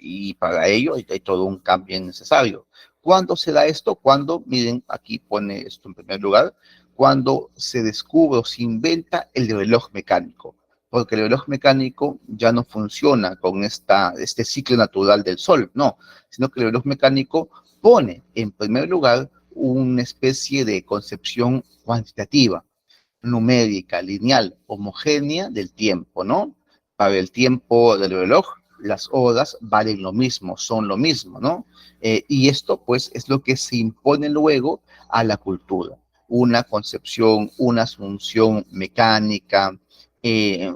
Y para ello hay todo un cambio necesario. ¿Cuándo se da esto? Cuando, miren, aquí pone esto en primer lugar, cuando se descubre o se inventa el reloj mecánico, porque el reloj mecánico ya no funciona con este ciclo natural del sol, no, sino que el reloj mecánico pone en primer lugar una especie de concepción cuantitativa, numérica, lineal, homogénea del tiempo, ¿no? Para el tiempo del reloj, las horas valen lo mismo, son lo mismo, ¿no? Y esto, pues, es lo que se impone luego a la cultura. Una concepción, una asunción mecánica, eh,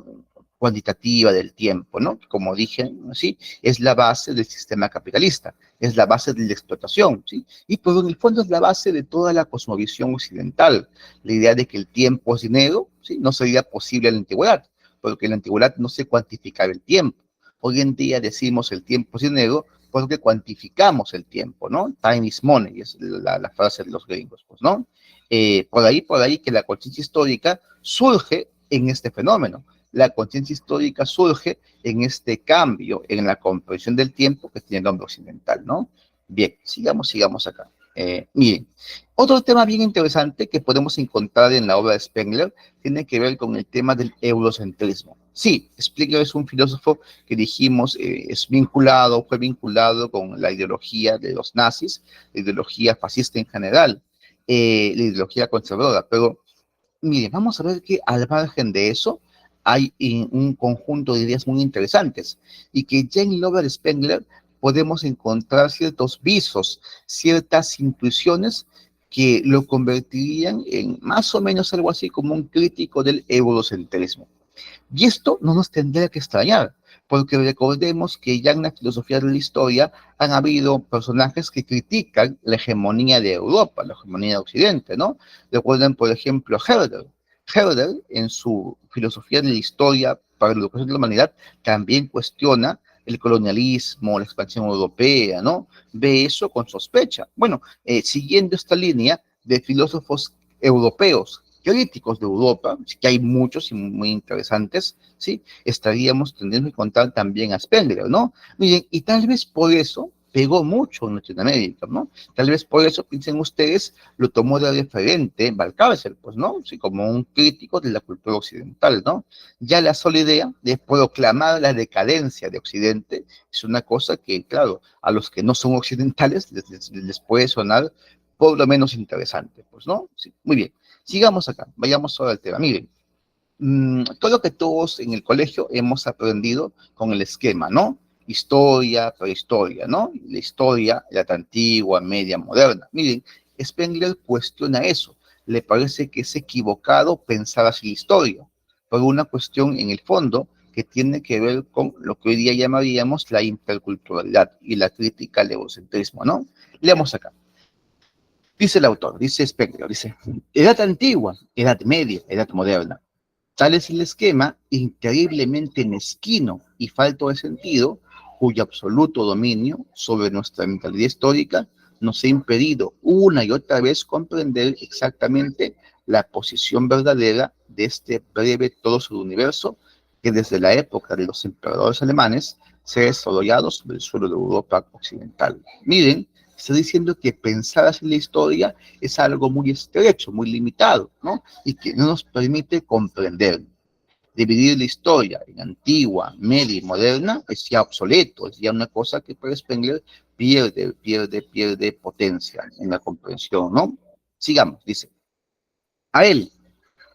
cuantitativa del tiempo, ¿no? Como dije, ¿sí? Es la base del sistema capitalista, es la base de la explotación, ¿sí? Y pues en el fondo es la base de toda la cosmovisión occidental. La idea de que el tiempo es dinero, ¿sí? No sería posible en la antigüedad, porque en la antigüedad no se cuantificaba el tiempo. Hoy en día decimos el tiempo es dinero porque cuantificamos el tiempo, ¿no? Time is money, es la frase de los gringos, pues, ¿no? Por ahí que la conciencia histórica surge en este fenómeno. La conciencia histórica surge en este cambio, en la comprensión del tiempo que tiene el hombre occidental, ¿no? Bien, sigamos acá. Miren, otro tema bien interesante que podemos encontrar en la obra de Spengler tiene que ver con el tema del eurocentrismo. Sí, Spengler es un filósofo que dijimos fue vinculado con la ideología de los nazis, la ideología fascista en general, la ideología conservadora, pero miren, vamos a ver que al margen de eso hay un conjunto de ideas muy interesantes y que ya en Robert Spengler podemos encontrar ciertos visos, ciertas intuiciones que lo convertirían en más o menos algo así como un crítico del eurocentrismo. Y esto no nos tendría que extrañar, porque recordemos que ya en la filosofía de la historia han habido personajes que critican la hegemonía de Europa, la hegemonía de Occidente, ¿no? Recuerden, por ejemplo, Herder. Herder, en su filosofía de la historia para la educación de la humanidad, también cuestiona el colonialismo, la expansión europea, ¿no? Ve eso con sospecha. Bueno, siguiendo esta línea de filósofos europeos críticos de Europa, que hay muchos y muy interesantes, ¿sí? Estaríamos teniendo que contar también a Spengler, ¿no? Miren, y tal vez por eso pegó mucho en Latinoamérica, ¿no? Tal vez por eso, piensen ustedes, lo tomó de referente Valcárcel, pues, ¿no? Sí, como un crítico de la cultura occidental, ¿no? Ya la sola idea de proclamar la decadencia de Occidente es una cosa que, claro, a los que no son occidentales les puede sonar por lo menos interesante, pues, ¿no? Sí, muy bien. Sigamos acá, vayamos ahora al tema. Miren, todo lo que todos en el colegio hemos aprendido con el esquema, ¿no? Historia, prehistoria, ¿no? La historia, la antigua, media, moderna. Miren, Spengler cuestiona eso. Le parece que es equivocado pensar así la historia, por una cuestión en el fondo que tiene que ver con lo que hoy día llamaríamos la interculturalidad y la crítica al egocentrismo, ¿no? Leamos acá. Dice el autor, dice Spengler, dice, edad antigua, edad media, edad moderna. Tal es el esquema increíblemente mezquino y falto de sentido, cuyo absoluto dominio sobre nuestra mentalidad histórica nos ha impedido una y otra vez comprender exactamente la posición verdadera de este breve todo sobre el universo que desde la época de los emperadores alemanes se ha desarrollado sobre el suelo de Europa occidental. Miren, está diciendo que pensar así la historia es algo muy estrecho, muy limitado, ¿no? Y que no nos permite comprender. Dividir la historia en antigua, media y moderna es ya obsoleto, es ya una cosa que para Spengler pierde potencia en la comprensión, ¿no? Sigamos, dice. A él,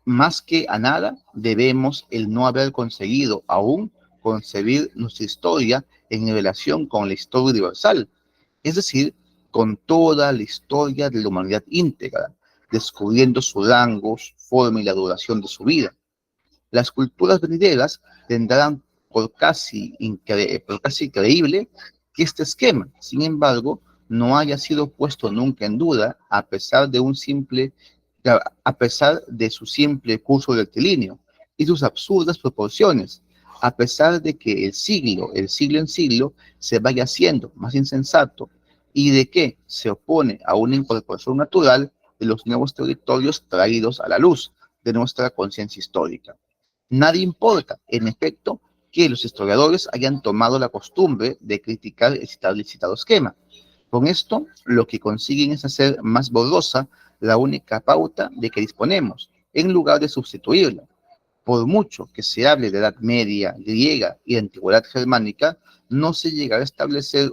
más que a nada, debemos el no haber conseguido aún concebir nuestra historia en relación con la historia universal, es decir, con toda la historia de la humanidad íntegra, descubriendo su rango, su forma y la duración de su vida. Las culturas venideras tendrán por casi increíble que este esquema, sin embargo, no haya sido puesto nunca en duda a pesar de su simple curso rectilíneo y sus absurdas proporciones, a pesar de que el siglo en siglo, se vaya haciendo más insensato y de que se opone a una incorporación natural de los nuevos territorios traídos a la luz de nuestra conciencia histórica. Nadie importa, en efecto, que los historiadores hayan tomado la costumbre de criticar el citado esquema. Con esto, lo que consiguen es hacer más borrosa la única pauta de que disponemos, en lugar de sustituirla. Por mucho que se hable de Edad Media griega y Antigüedad germánica, no se llegará a establecer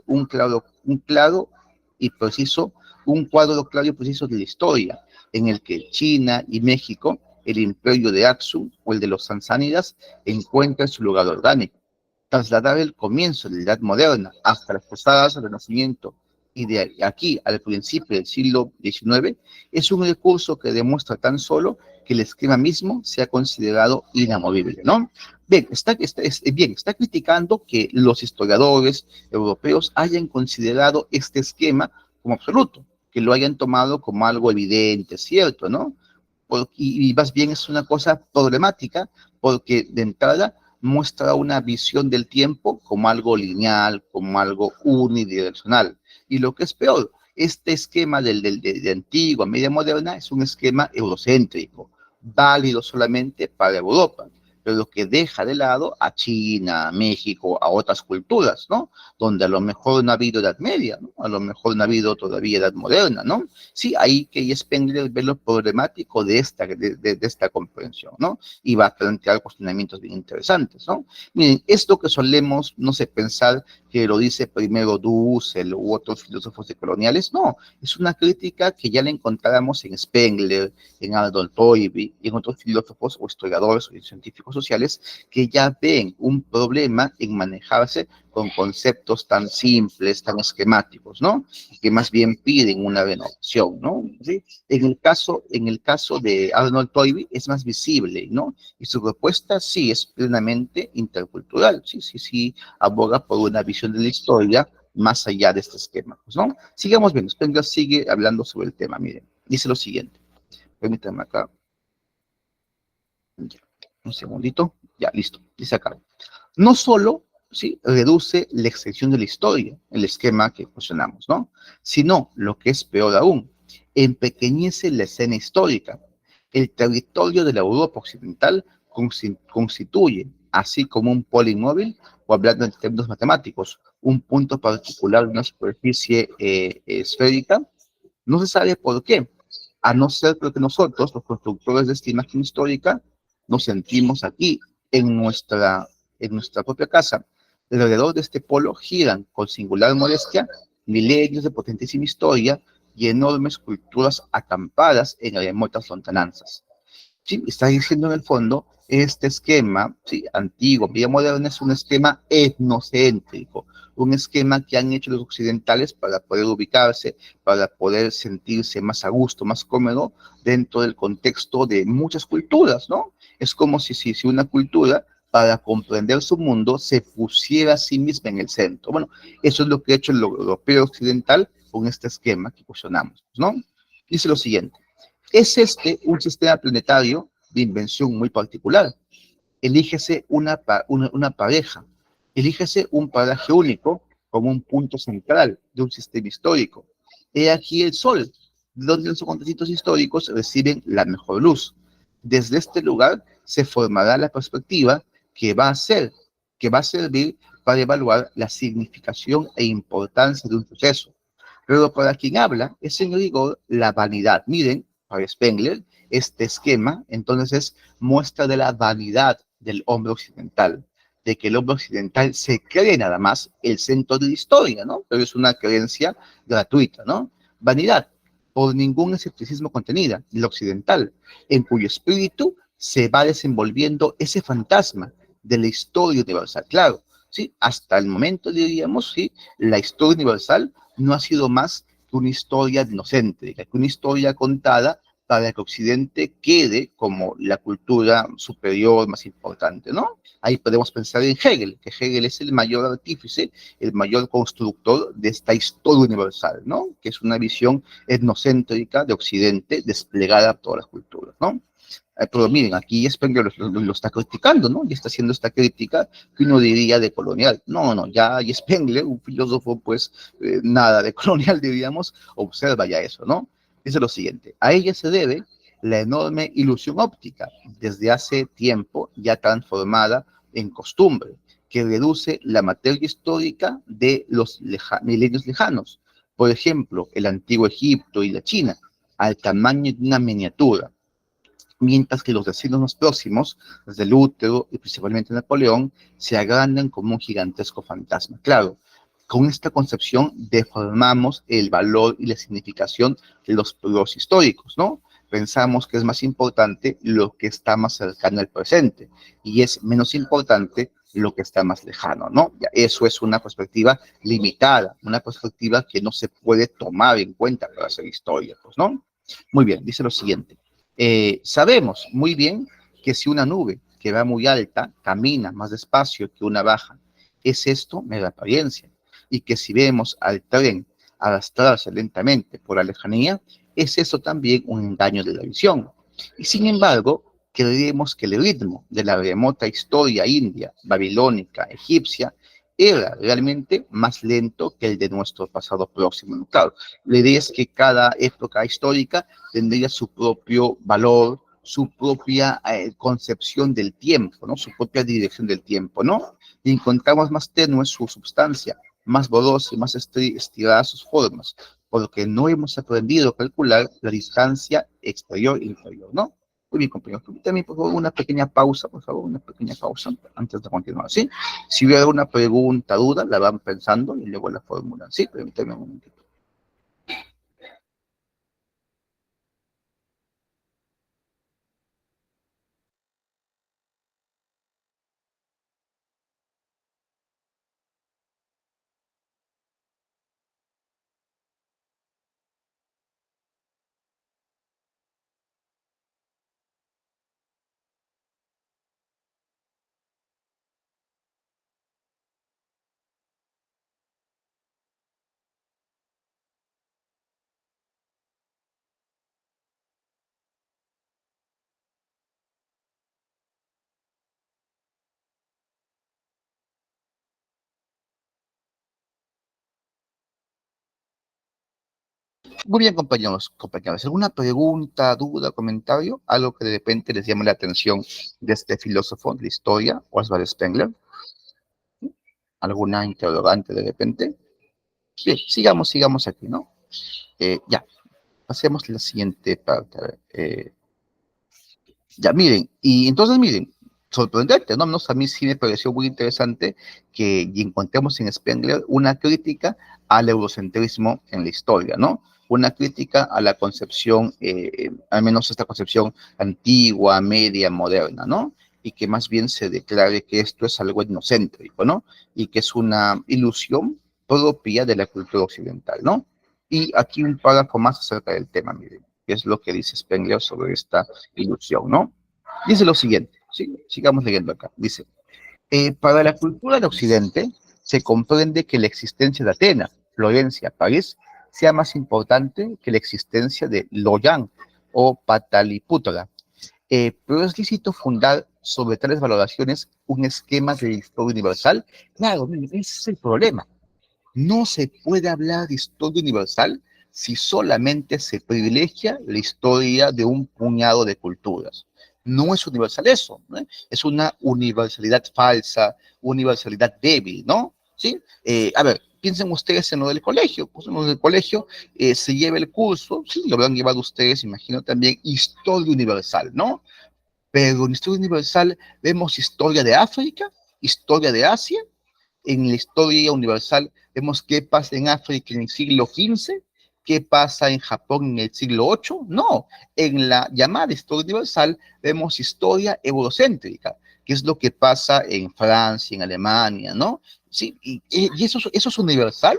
y preciso, un cuadro claro y preciso de la historia, en el que China y México, el imperio de Axum o el de los Sansánidas, encuentran su lugar orgánico. Trasladar el comienzo de la Edad Moderna hasta las posadas del Renacimiento y de aquí al principio del siglo XIX es un recurso que demuestra tan solo que el esquema mismo se ha considerado inamovible, ¿no? Bien, está criticando que los historiadores europeos hayan considerado este esquema como absoluto, que lo hayan tomado como algo evidente, cierto, ¿no? Y más bien es una cosa problemática porque de entrada muestra una visión del tiempo como algo lineal, como algo unidireccional. Y lo que es peor, este esquema de antigua, media moderna, es un esquema eurocéntrico, válido solamente para Europa, pero que deja de lado a China, a México, a otras culturas, ¿no? Donde a lo mejor no ha habido Edad Media, ¿no? A lo mejor no ha habido todavía Edad Moderna, ¿no? Sí, ahí que Spengler ve lo problemático de esta comprensión, ¿no? Y va a plantear cuestionamientos bien interesantes, ¿no? Miren, esto que solemos, no sé, pensar que lo dice primero Dussel u otros filósofos decoloniales, no, es una crítica que ya la encontramos en Spengler, en Arnold Toynbee y en otros filósofos o historiadores o científicos sociales que ya ven un problema en manejarse con conceptos tan simples, tan esquemáticos, ¿no? Y que más bien piden una renovación, ¿no? ¿Sí? En el caso de Arnold Toynbee es más visible, ¿no? Y su propuesta sí es plenamente intercultural, sí, aboga por una visión de la historia más allá de este esquema, pues, ¿no? Sigamos viendo, Spengler sigue hablando sobre el tema, miren, dice lo siguiente, permítanme acá, ya, un segundito, ya, listo, dice acá, no solo, ¿sí?, reduce la extensión de la historia, el esquema que funcionamos, ¿no?, sino, lo que es peor aún, empequeñece la escena histórica. El territorio de la Europa occidental constituye, así como un polimóvil, o hablando en términos matemáticos, un punto particular de una superficie esférica. No se sabe por qué, a no ser porque nosotros, los constructores de esta imagen histórica, nos sentimos aquí, en nuestra propia casa. Alrededor de este polo giran, con singular modestia, milenios de potentísima historia y enormes culturas acampadas en remotas lontananzas. Sí, está diciendo en el fondo, este esquema, sí, antiguo, vía moderna, es un esquema etnocéntrico, un esquema que han hecho los occidentales para poder ubicarse, para poder sentirse más a gusto, más cómodo dentro del contexto de muchas culturas, ¿no? Es como si una cultura, para comprender su mundo, se pusiera a sí misma en el centro. Bueno, eso es lo que ha hecho el europeo occidental con este esquema que cuestionamos, ¿no? Dice lo siguiente. Es un sistema planetario de invención muy particular. Elígese una pareja, elígese un paraje único como un punto central de un sistema histórico. He aquí el Sol, donde los acontecimientos históricos reciben la mejor luz. Desde este lugar se formará la perspectiva que va a servir para evaluar la significación e importancia de un suceso. Pero para quien habla es en rigor la vanidad. Miren, para Spengler, este esquema entonces es muestra de la vanidad del hombre occidental, de que el hombre occidental se cree nada más el centro de la historia, ¿no? Pero es una creencia gratuita, ¿no? Vanidad, por ningún escepticismo contenida, el occidental, en cuyo espíritu se va desenvolviendo ese fantasma de la historia universal. Claro, ¿sí? Hasta el momento, diríamos, ¿sí? La historia universal no ha sido más que una historia inocente, que una historia contada para que Occidente quede como la cultura superior más importante, ¿no? Ahí podemos pensar en Hegel, que Hegel es el mayor artífice, el mayor constructor de esta historia universal, ¿no? Que es una visión etnocéntrica de Occidente desplegada por todas las culturas, ¿no? Pero miren, aquí Spengler lo está criticando, ¿no? Y está haciendo esta crítica que uno diría de colonial. No, no, ya y Spengler, un filósofo, pues nada de colonial, diríamos, observa ya eso, ¿no? Dice lo siguiente, a ella se debe la enorme ilusión óptica, desde hace tiempo ya transformada en costumbre, que reduce la materia histórica de los milenios lejanos, por ejemplo, el antiguo Egipto y la China, al tamaño de una miniatura, mientras que los vecinos más próximos, desde el útero y principalmente Napoleón, se agrandan como un gigantesco fantasma. Claro, con esta concepción deformamos el valor y la significación de los periodos históricos, ¿no? Pensamos que es más importante lo que está más cercano al presente y es menos importante lo que está más lejano, ¿no? Ya, eso es una perspectiva limitada, una perspectiva que no se puede tomar en cuenta para hacer historia, pues, ¿no? Muy bien, dice lo siguiente. Sabemos muy bien que si una nube que va muy alta camina más despacio que una baja, es esto mera apariencia, y que si vemos al tren arrastrarse lentamente por la lejanía, es eso también un engaño de la visión. Y sin embargo, creemos que el ritmo de la remota historia india, babilónica, egipcia, era realmente más lento que el de nuestro pasado próximo. Claro, la idea es que cada época histórica tendría su propio valor, su propia concepción del tiempo, ¿no? Su propia dirección del tiempo, ¿no? Y encontramos más tenue su sustancia, más borrosa y más estirada sus formas, por lo que no hemos aprendido a calcular la distancia exterior e interior, ¿no? Muy bien, compañeros. Permítanme, por favor, una pequeña pausa, por favor, una pequeña pausa antes de continuar, ¿sí? Si hubiera alguna pregunta, duda, la van pensando y luego la formulan, ¿sí? Permítanme un momentito. Muy bien, compañeros. ¿Alguna pregunta, duda, comentario? ¿Algo que de repente les llame la atención de este filósofo de la historia, Oswald Spengler? ¿Alguna interrogante de repente? Bien, sigamos aquí, ¿no? Ya, pasemos a la siguiente parte. A ver, ya, miren, y entonces miren, sorprendente, ¿no? A mí sí me pareció muy interesante que y encontremos en Spengler una crítica al eurocentrismo en la historia, ¿no? Una crítica a la concepción, al menos esta concepción antigua, media, moderna, ¿no? Y que más bien se declare que esto es algo etnocéntrico, ¿no? Y que es una ilusión propia de la cultura occidental, ¿no? Y aquí un párrafo más acerca del tema, miren, que es lo que dice Spengler sobre esta ilusión, ¿no? Dice lo siguiente, ¿sí? Sigamos leyendo acá. Dice, para la cultura del Occidente se comprende que la existencia de Atenas, Florencia, París, sea más importante que la existencia de Loyang o Pataliputra. Pero es lícito fundar sobre tales valoraciones un esquema de historia universal. Claro, ese es el problema. No se puede hablar de historia universal si solamente se privilegia la historia de un puñado de culturas. No es universal eso, ¿no? Es una universalidad falsa, universalidad débil, ¿no? ¿Sí? A ver, piensen ustedes en lo del colegio. Pues en lo del colegio se lleva el curso, sí, lo habrán llevado ustedes, imagino también, historia universal, ¿no? pero en la historia universal vemos historia de África, historia de Asia. En la historia universal vemos qué pasa en África en el siglo XV, qué pasa en Japón en el siglo VIII. No, en la llamada historia universal vemos historia eurocéntrica, que es lo que pasa en Francia, en Alemania, ¿no? Sí, y eso es universal.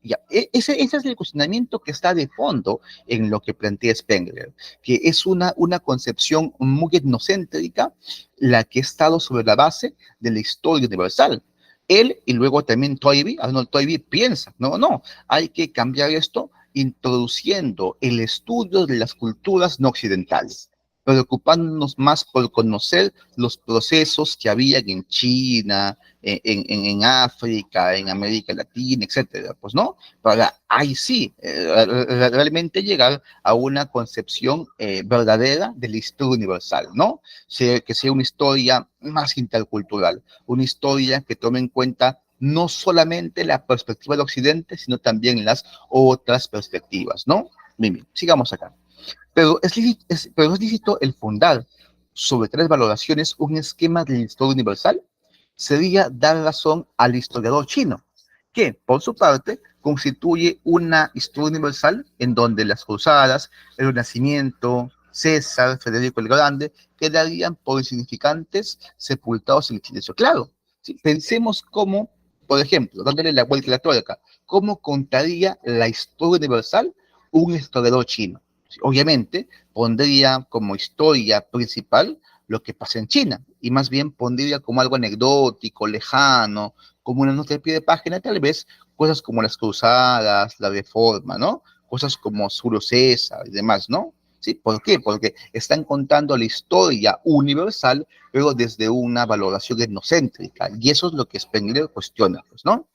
Ya, ese es el cuestionamiento que está de fondo en lo que plantea Spengler, que es una concepción muy etnocéntrica, la que ha estado sobre la base de la historia universal. Él y luego también Toynbee, Arnold Toynbee piensa, no, hay que cambiar esto introduciendo el estudio de las culturas no occidentales, preocupándonos más por conocer los procesos que había en China, en África, en América Latina, etcétera, pues no, para ahí sí, realmente llegar a una concepción verdadera de la historia universal, ¿no? Que sea una historia más intercultural, una historia que tome en cuenta no solamente la perspectiva del occidente, sino también las otras perspectivas, ¿no? Bien, sigamos acá. Pero es lícito el fundar sobre tres valoraciones un esquema de la historia universal. Sería dar razón al historiador chino, que, por su parte, constituye una historia universal en donde las cruzadas, el Renacimiento, César, Federico el Grande, quedarían por insignificantes, sepultados en el silencio. Claro, ¿sí? Pensemos cómo, por ejemplo, dándole la vuelta a la tuerca, cómo contaría la historia universal un historiador chino. Obviamente, pondría como historia principal lo que pasa en China, y más bien pondría como algo anecdótico, lejano, como una nota de pie de página, tal vez cosas como las cruzadas, la reforma, ¿no? Cosas como Julio César y demás, ¿no? ¿Sí? ¿Por qué? Porque están contando la historia universal, pero desde una valoración etnocéntrica, y eso es lo que Spengler cuestiona, pues, ¿no?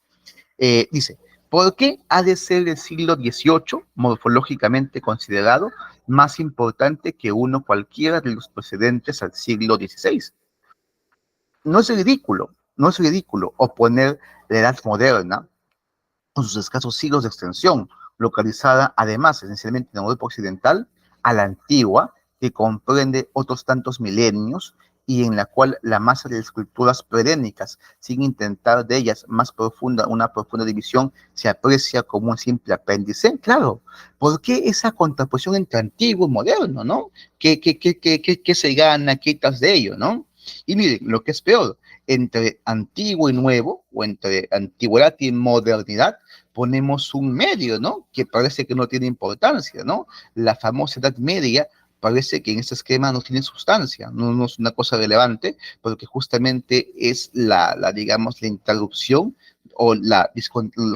Dice, ¿por qué ha de ser el siglo XVIII, morfológicamente considerado, más importante que uno cualquiera de los precedentes al siglo XVI? No es ridículo oponer la edad moderna, con sus escasos siglos de extensión, localizada además esencialmente en Europa Occidental, a la antigua, que comprende otros tantos milenios y en la cual la masa de las culturas perénicas, sin intentar de ellas una profunda división, se aprecia como un simple apéndice. Claro, ¿por qué esa contraposición entre antiguo y moderno, no? ¿Qué se gana, qué quitas de ello, no? Y miren, lo que es peor, entre antiguo y nuevo, o entre antigüedad y modernidad, ponemos un medio, ¿no? Que parece que no tiene importancia, ¿no? La famosa Edad Media parece que en este esquema no tiene sustancia, no es una cosa relevante, porque justamente es digamos, la interrupción o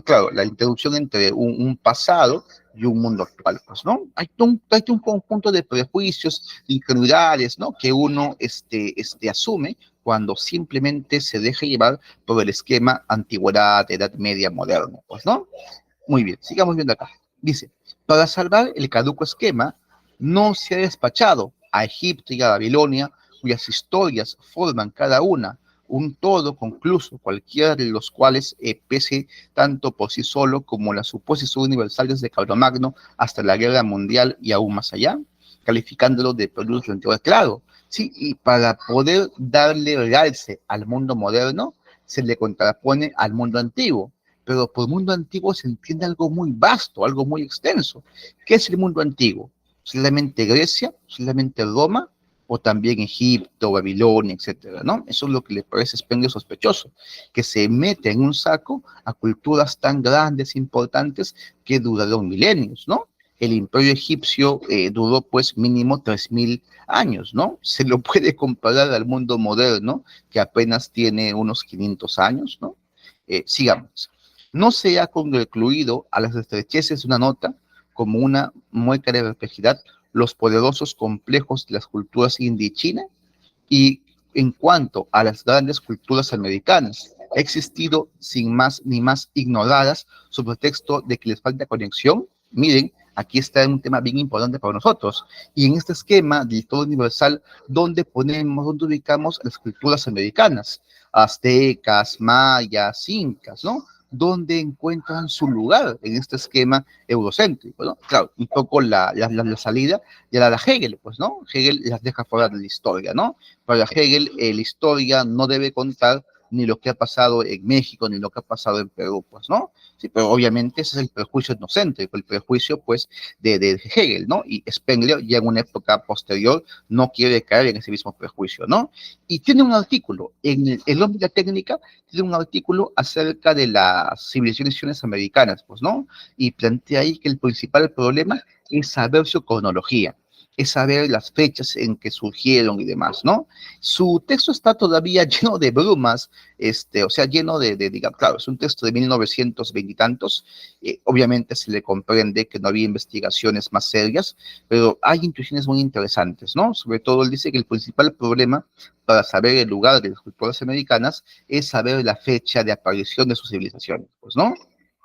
claro, la interrupción entre un pasado y un mundo actual, pues, ¿no? Hay un conjunto de prejuicios, ingenuidades, ¿no? Que uno asume cuando simplemente se deja llevar por el esquema antigüedad, edad media, moderno, pues, ¿no? Muy bien, sigamos viendo acá. Dice, para salvar el caduco esquema, no se ha despachado a Egipto y a Babilonia, cuyas historias forman cada una un todo concluso, cualquiera de los cuales pese tanto por sí solo como las supuestas universales de Carlomagno hasta la guerra mundial y aún más allá, calificándolo de periodo anterior. Claro, sí, y para poder darle realce al mundo moderno, se le contrapone al mundo antiguo, pero por mundo antiguo se entiende algo muy vasto, algo muy extenso. ¿Qué es el mundo antiguo? ¿Solamente Grecia? ¿Solamente Roma? ¿O también Egipto, Babilonia, etcétera, ¿no? Eso es lo que le parece a Spengler sospechoso, que se mete en un saco a culturas tan grandes, importantes, que duraron milenios, ¿no? El imperio egipcio duró pues mínimo 3000 años, ¿no? Se lo puede comparar al mundo moderno, que apenas tiene unos 500 años, ¿no? Sigamos. No se ha concluido a las estrecheces de una nota como una mueca de perplejidad los poderosos complejos de las culturas india y china, y en cuanto a las grandes culturas americanas, ha existido sin más ni más ignoradas sobre el texto de que les falta conexión. Miren, aquí está un tema bien importante para nosotros, y en este esquema del todo universal, ¿dónde ubicamos las culturas americanas? Aztecas, mayas, incas, ¿no? dónde encuentran su lugar en este esquema eurocéntrico, ¿no? Claro, un poco la salida ya la da Hegel, pues, ¿no? Hegel las deja fuera de la historia, ¿no? Para Hegel, la historia no debe contar ni lo que ha pasado en México, ni lo que ha pasado en Perú, pues, ¿no? Sí, pero obviamente ese es el prejuicio etnocéntrico, el prejuicio, pues, de Hegel, ¿no? Y Spengler, ya en una época posterior, no quiere caer en ese mismo prejuicio, ¿no? Y tiene un artículo, en el hombre de la técnica, tiene un artículo acerca de las civilizaciones americanas, pues, ¿no? Y plantea ahí que el principal problema es saber su cronología, es saber las fechas en que surgieron y demás, ¿no? Su texto está todavía lleno de brumas, o sea, lleno digamos, claro, es un texto de 1920 y tantos, obviamente se le comprende que no había investigaciones más serias, pero hay intuiciones muy interesantes, ¿no? Sobre todo él dice que el principal problema para saber el lugar de las culturas americanas es saber la fecha de aparición de sus civilizaciones, pues, ¿no?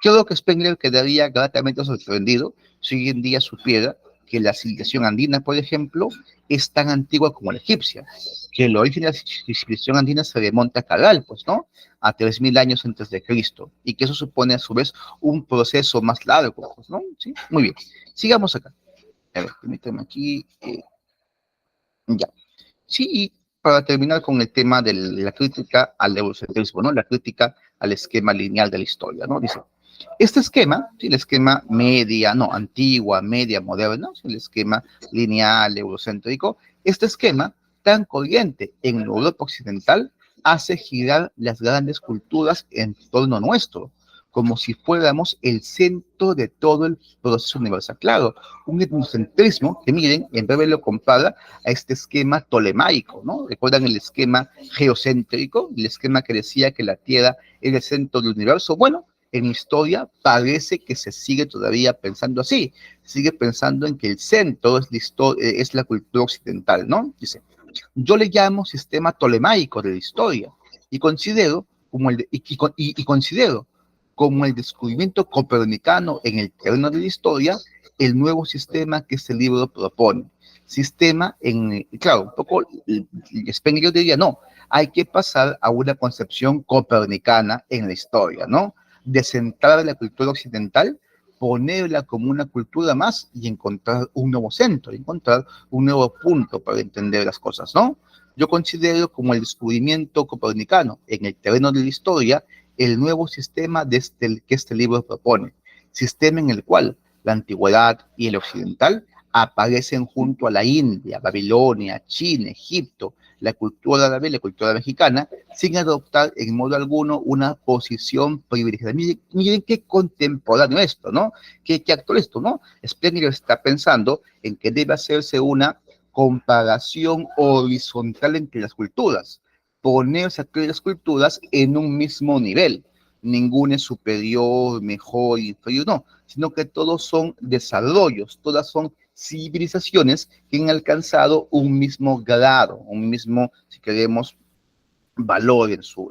Creo que Spengler quedaría gratamente sorprendido si hoy en día supiera que la civilización andina, por ejemplo, es tan antigua como la egipcia, que el origen de la civilización andina se remonta a Caral, pues, ¿no? A 3000 años antes de Cristo, y que eso supone a su vez un proceso más largo, pues, ¿no? Sí, muy bien. Sigamos acá. A ver, permítame aquí. Ya. Sí, y para terminar con el tema de la crítica al eurocentrismo, ¿no? La crítica al esquema lineal de la historia, ¿no? Dice, este esquema, sí, el esquema media, no, antigua, media, moderna, sí, el esquema lineal, eurocéntrico, este esquema tan corriente en Europa occidental hace girar las grandes culturas en torno nuestro, como si fuéramos el centro de todo el proceso universal. Claro, un etnocentrismo que, miren, en breve lo compara a este esquema tolemaico, ¿no? ¿Recuerdan el esquema geocéntrico? El esquema que decía que la Tierra era el centro del universo. Bueno, en historia parece que se sigue todavía pensando así, sigue pensando en que el centro es la cultura occidental, ¿no? Dice, yo le llamo sistema tolemaico de la historia y considero considero como el descubrimiento copernicano en el terreno de la historia el nuevo sistema que este libro propone. Sistema claro, un poco Spengler diría, no, hay que pasar a una concepción copernicana en la historia, ¿no? De centrar la cultura occidental, ponerla como una cultura más y encontrar un nuevo centro, encontrar un nuevo punto para entender las cosas, ¿no? Yo considero como el descubrimiento copernicano en el terreno de la historia el nuevo sistema que este libro propone, sistema en el cual la antigüedad y el occidental aparecen junto a la India, Babilonia, China, Egipto, la cultura árabe y la cultura mexicana, sin adoptar en modo alguno una posición privilegiada. Miren qué contemporáneo esto, ¿no? Qué actual esto, ¿no? Spengler está pensando en que debe hacerse una comparación horizontal entre las culturas, ponerse a las culturas en un mismo nivel. Ninguna es superior, mejor, inferior, no, sino que todos son desarrollos, todas son civilizaciones que han alcanzado un mismo grado, un mismo, si queremos, valor en su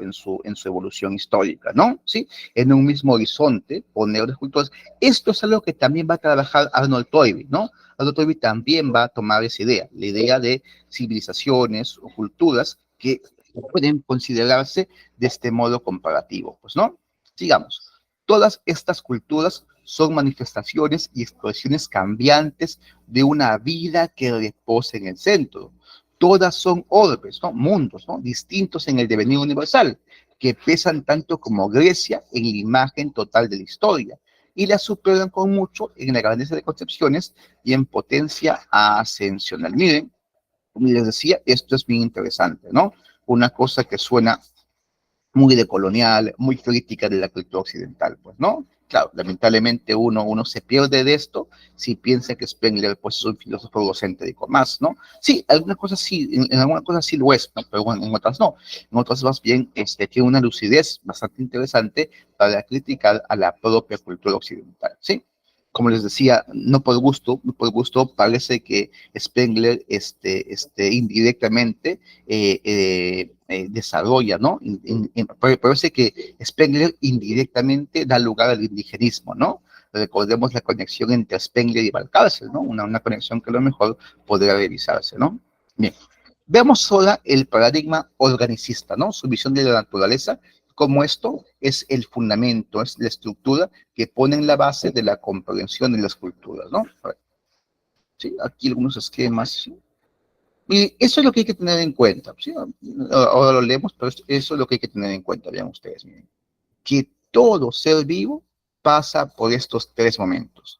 evolución histórica, ¿no? ¿Sí? En un mismo horizonte, poner las culturas. Esto es algo que también va a trabajar Arnold Toynbee, ¿no? Arnold Toynbee también va a tomar esa idea, la idea de civilizaciones o culturas que pueden considerarse de este modo comparativo, pues, ¿no? Sigamos. Todas estas culturas son manifestaciones y expresiones cambiantes de una vida que reposa en el centro. Todas son orbes, ¿no? Mundos, ¿no? Distintos en el devenir universal, que pesan tanto como Grecia en la imagen total de la historia y la superan con mucho en la grandeza de concepciones y en potencia ascensional. Miren, como les decía, esto es bien interesante, ¿no? Una cosa que suena muy decolonial, muy crítica de la cultura occidental, pues, ¿no? Claro, lamentablemente uno se pierde de esto si piensa que Spengler, pues, es un filósofo egocéntrico más, ¿no? Sí, algunas cosas sí, en algunas cosas sí lo es, ¿no? Pero bueno, en otras no. En otras más bien tiene una lucidez bastante interesante para criticar a la propia cultura occidental, ¿sí? Como les decía, no por gusto, parece que Spengler indirectamente desarrolla, ¿no? Parece que Spengler indirectamente da lugar al indigenismo, ¿no? Recordemos la conexión entre Spengler y Valcárcel, ¿no? Una conexión que a lo mejor podría revisarse, ¿no? Bien, veamos ahora el paradigma organicista, ¿no? Su visión de la naturaleza cómo esto es el fundamento, es la estructura que pone en la base de la comprensión de las culturas, ¿no? A ver, ¿sí? Aquí algunos esquemas, ¿sí? Y eso es lo que hay que tener en cuenta, ¿sí? Ahora lo leemos, pero eso es lo que hay que tener en cuenta, vean ustedes, miren. Que todo ser vivo pasa por estos tres momentos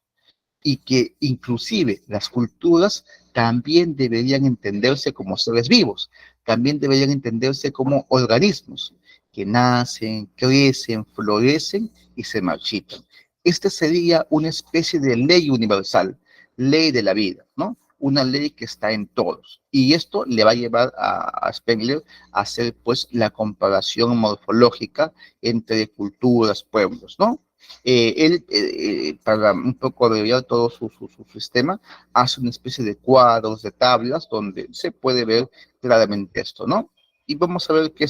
y que inclusive las culturas también deberían entenderse como seres vivos, también deberían entenderse como organismos que nacen, crecen, florecen y se marchitan. Esta sería una especie de ley universal, ley de la vida, ¿no? Una ley que está en todos. Y esto le va a llevar a Spengler a hacer pues la comparación morfológica entre culturas, pueblos, ¿no? Para un poco abreviar todo su sistema, hace una especie de cuadros, de tablas, donde se puede ver claramente esto, ¿no? Y vamos a ver que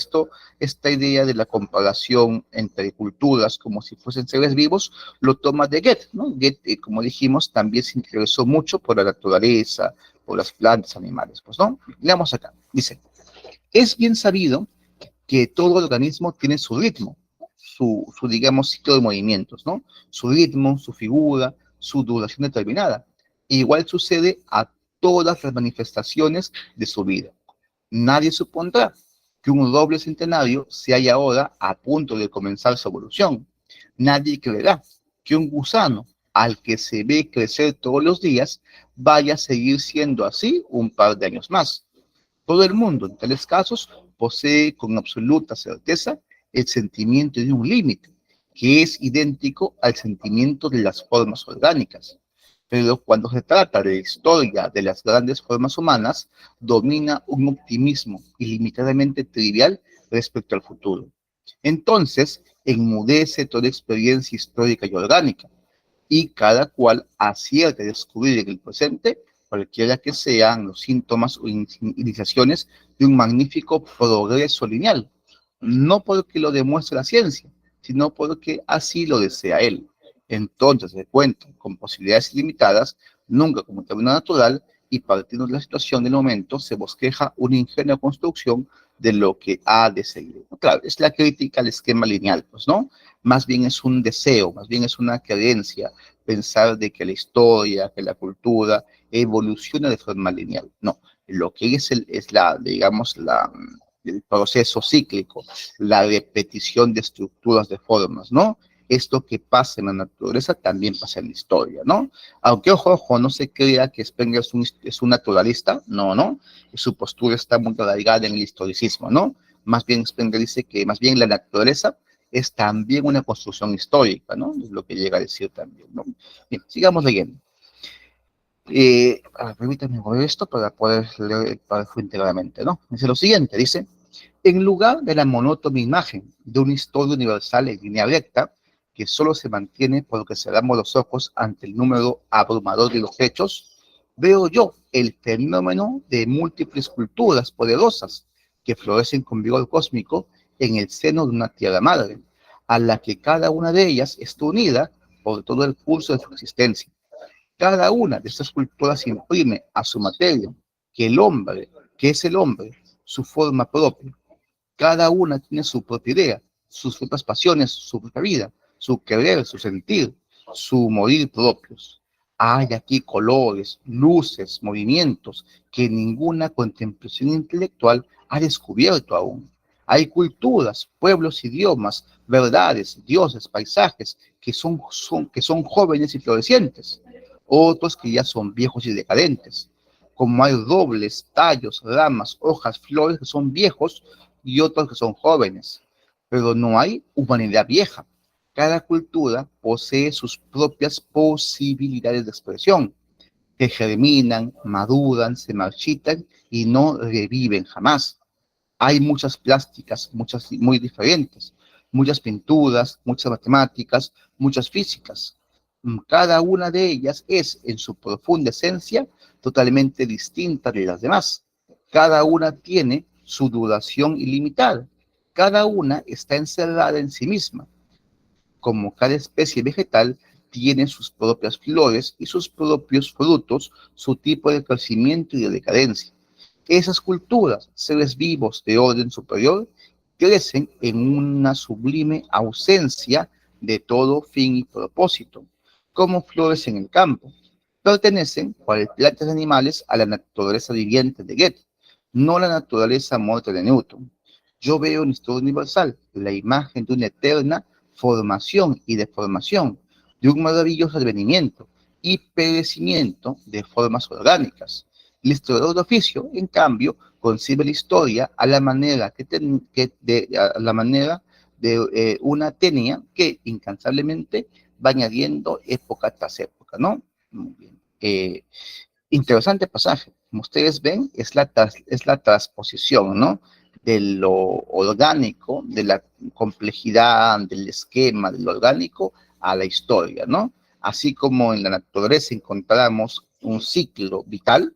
esta idea de la comparación entre culturas como si fuesen seres vivos, lo toma de Goethe, ¿no? Goethe, como dijimos, también se interesó mucho por la naturaleza, por las plantas, animales, pues, ¿no? Leamos acá. Dice, es bien sabido que todo organismo tiene su ritmo, digamos, ciclo de movimientos, ¿no? Su ritmo, su figura, su duración determinada. Igual sucede a todas las manifestaciones de su vida. Nadie supondrá que un roble centenario se halla ahora a punto de comenzar su evolución. Nadie creerá que un gusano al que se ve crecer todos los días vaya a seguir siendo así un par de años más. Todo el mundo, en tales casos, posee con absoluta certeza el sentimiento de un límite, que es idéntico al sentimiento de las formas orgánicas. Pero cuando se trata de la historia de las grandes formas humanas, domina un optimismo ilimitadamente trivial respecto al futuro. Entonces, enmudece toda experiencia histórica y orgánica, y cada cual acierta a descubrir en el presente cualquiera que sean los síntomas o iniciaciones de un magnífico progreso lineal, no porque lo demuestre la ciencia, sino porque así lo desea él. Entonces se cuenta con posibilidades ilimitadas, nunca como término natural, y partiendo de la situación del momento se bosqueja una ingenua construcción de lo que ha de seguir. Claro, es la crítica al esquema lineal, pues, ¿no? Más bien es un deseo, más bien es una creencia, pensar de que la historia, que la cultura evoluciona de forma lineal. No, lo que es la, digamos, el proceso cíclico, la repetición de estructuras, de formas, ¿no? Esto que pasa en la naturaleza también pasa en la historia, ¿no? Aunque, ojo, no se crea que Spengler es un naturalista, no, su postura está muy arraigada en el historicismo, ¿no? Más bien Spengler dice que más bien la naturaleza es también una construcción histórica, ¿no? Es lo que llega a decir también, ¿no? Bien, sigamos leyendo. Permítanme mover esto para poder leer el párrafo íntegramente, ¿no? Dice lo siguiente, dice, en lugar de la monótona imagen de una historia universal en línea recta, que solo se mantiene porque cerramos los ojos ante el número abrumador de los hechos, veo yo el fenómeno de múltiples culturas poderosas que florecen con vigor cósmico en el seno de una tierra madre, a la que cada una de ellas está unida por todo el curso de su existencia. Cada una de estas culturas imprime a su materia que el hombre, que es el hombre, su forma propia. Cada una tiene su propia idea, sus propias pasiones, su propia vida, su querer, su sentir, su morir propios. Hay aquí colores, luces, movimientos que ninguna contemplación intelectual ha descubierto aún. Hay culturas, pueblos, idiomas, verdades, dioses, paisajes que son jóvenes y florecientes, otros que ya son viejos y decadentes. Como hay robles, tallos, ramas, hojas, flores que son viejos y otros que son jóvenes. Pero no hay humanidad vieja. Cada cultura posee sus propias posibilidades de expresión, que germinan, maduran, se marchitan y no reviven jamás. Hay muchas plásticas, muchas muy diferentes, muchas pinturas, muchas matemáticas, muchas físicas. Cada una de ellas es, en su profunda esencia, totalmente distinta de las demás. Cada una tiene su duración ilimitada. Cada una está encerrada en sí misma. Como cada especie vegetal tiene sus propias flores y sus propios frutos, su tipo de crecimiento y de decadencia. Esas culturas, seres vivos de orden superior, crecen en una sublime ausencia de todo fin y propósito, como flores en el campo. Pertenecen, cual plantas y animales, a la naturaleza viviente de Goethe, no la naturaleza muerta de Newton. Yo veo en historia universal la imagen de una eterna formación y deformación, de un maravilloso advenimiento y perecimiento de formas orgánicas. El historiador de oficio, en cambio, concibe la historia a la manera, a la manera de una tenia que incansablemente va añadiendo época tras época, ¿no? Muy bien. Interesante pasaje. Como ustedes ven, es la transposición, ¿no? De lo orgánico, de la complejidad del esquema, de lo orgánico, a la historia, ¿no? Así como en la naturaleza encontramos un ciclo vital,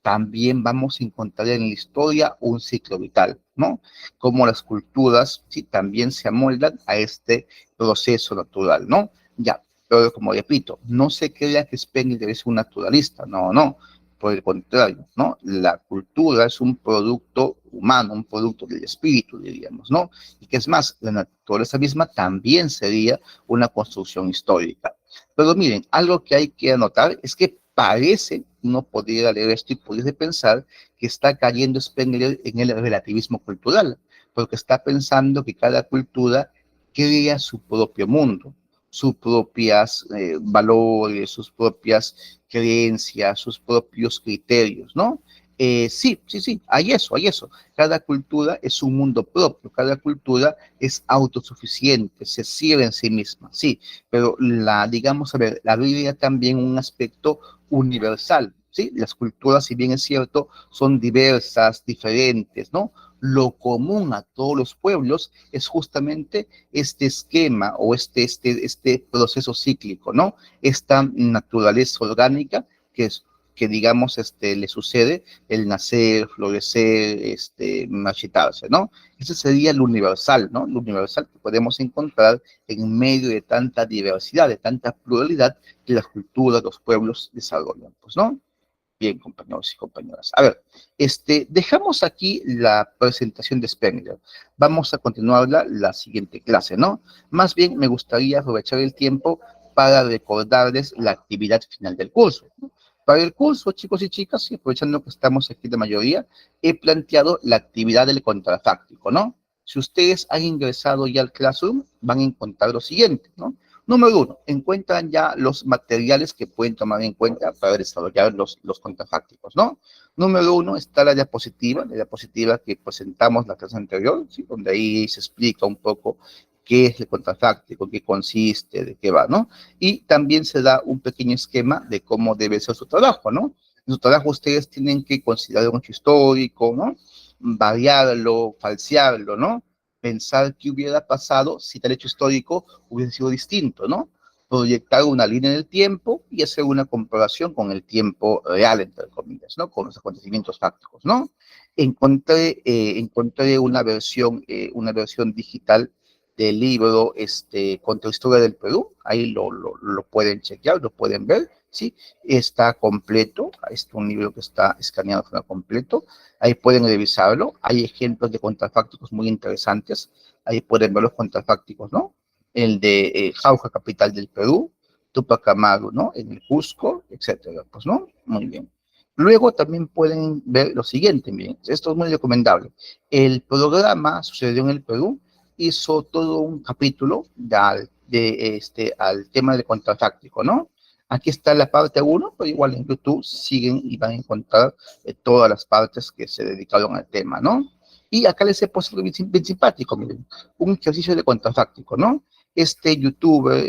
también vamos a encontrar en la historia un ciclo vital, ¿no? Como las culturas, sí, también se amoldan a este proceso natural, ¿no? Ya, pero como repito, no se crea que Spengler es un naturalista, no, no, por el contrario, ¿no? La cultura es un producto humano, un producto del espíritu, diríamos, ¿no? Y que es más, la naturaleza misma también sería una construcción histórica. Pero miren, algo que hay que anotar es que parece, uno podría leer esto y podría pensar que está cayendo Spengler en el relativismo cultural, porque está pensando que cada cultura crea su propio mundo, sus propias valores, sus propias creencias, sus propios criterios, ¿no? Sí, sí, sí, hay eso, hay eso. Cada cultura es un mundo propio, cada cultura es autosuficiente, se cierra en sí misma, sí, pero digamos, a ver, la Biblia también un aspecto universal, ¿sí? Las culturas, si bien es cierto, son diversas, diferentes, ¿no? Lo común a todos los pueblos es justamente este esquema o este proceso cíclico, ¿no? Esta naturaleza orgánica que digamos, le sucede el nacer, florecer, marchitarse, ¿no? Ese sería lo universal, ¿no? Lo universal que podemos encontrar en medio de tanta diversidad, de tanta pluralidad que las culturas, los pueblos desarrollan, pues, ¿no? Bien, compañeros y compañeras. A ver, dejamos aquí la presentación de Spengler. Vamos a continuar la siguiente clase, ¿no? Más bien, me gustaría aprovechar el tiempo para recordarles la actividad final del curso, ¿no? Para el curso, chicos y chicas, y aprovechando que estamos aquí de mayoría, he planteado la actividad del contrafáctico, ¿no? Si ustedes han ingresado ya al Classroom, van a encontrar lo siguiente, ¿no? Número uno, encuentran ya los materiales que pueden tomar en cuenta para desarrollar los contrafácticos, ¿no? Número uno está la diapositiva que presentamos la clase anterior, ¿sí? Donde ahí se explica un poco qué es el contrafáctico, qué consiste, de qué va, ¿no? Y también se da un pequeño esquema de cómo debe ser su trabajo, ¿no? En su trabajo ustedes tienen que considerar un hecho histórico, ¿no? Variarlo, falsearlo, ¿no? Pensar qué hubiera pasado si tal hecho histórico hubiese sido distinto, ¿no? Proyectar una línea en el tiempo y hacer una comparación con el tiempo real, entre comillas, ¿no? Con los acontecimientos fácticos, ¿no? Encontré una versión digital del libro Contra la Historia del Perú, ahí lo pueden chequear, lo pueden ver, ¿sí? Está completo, es un libro que está escaneado de forma completo, ahí pueden revisarlo, hay ejemplos de contrafácticos muy interesantes, ahí pueden ver los contrafácticos, ¿no? El de Jauja, capital del Perú, Tupac Amaru, ¿no? En el Cusco, etcétera, pues, ¿no? Muy bien. Luego también pueden ver lo siguiente, miren, esto es muy recomendable. El programa sucedió en el Perú, hizo todo un capítulo al tema del contrafáctico, ¿no? Aquí está la parte uno, pero igual en YouTube siguen y van a encontrar todas las partes que se dedicaron al tema, ¿no? Y acá les he puesto bien, bien simpático, miren, un ejercicio de contrafáctico, ¿no? Este youtuber,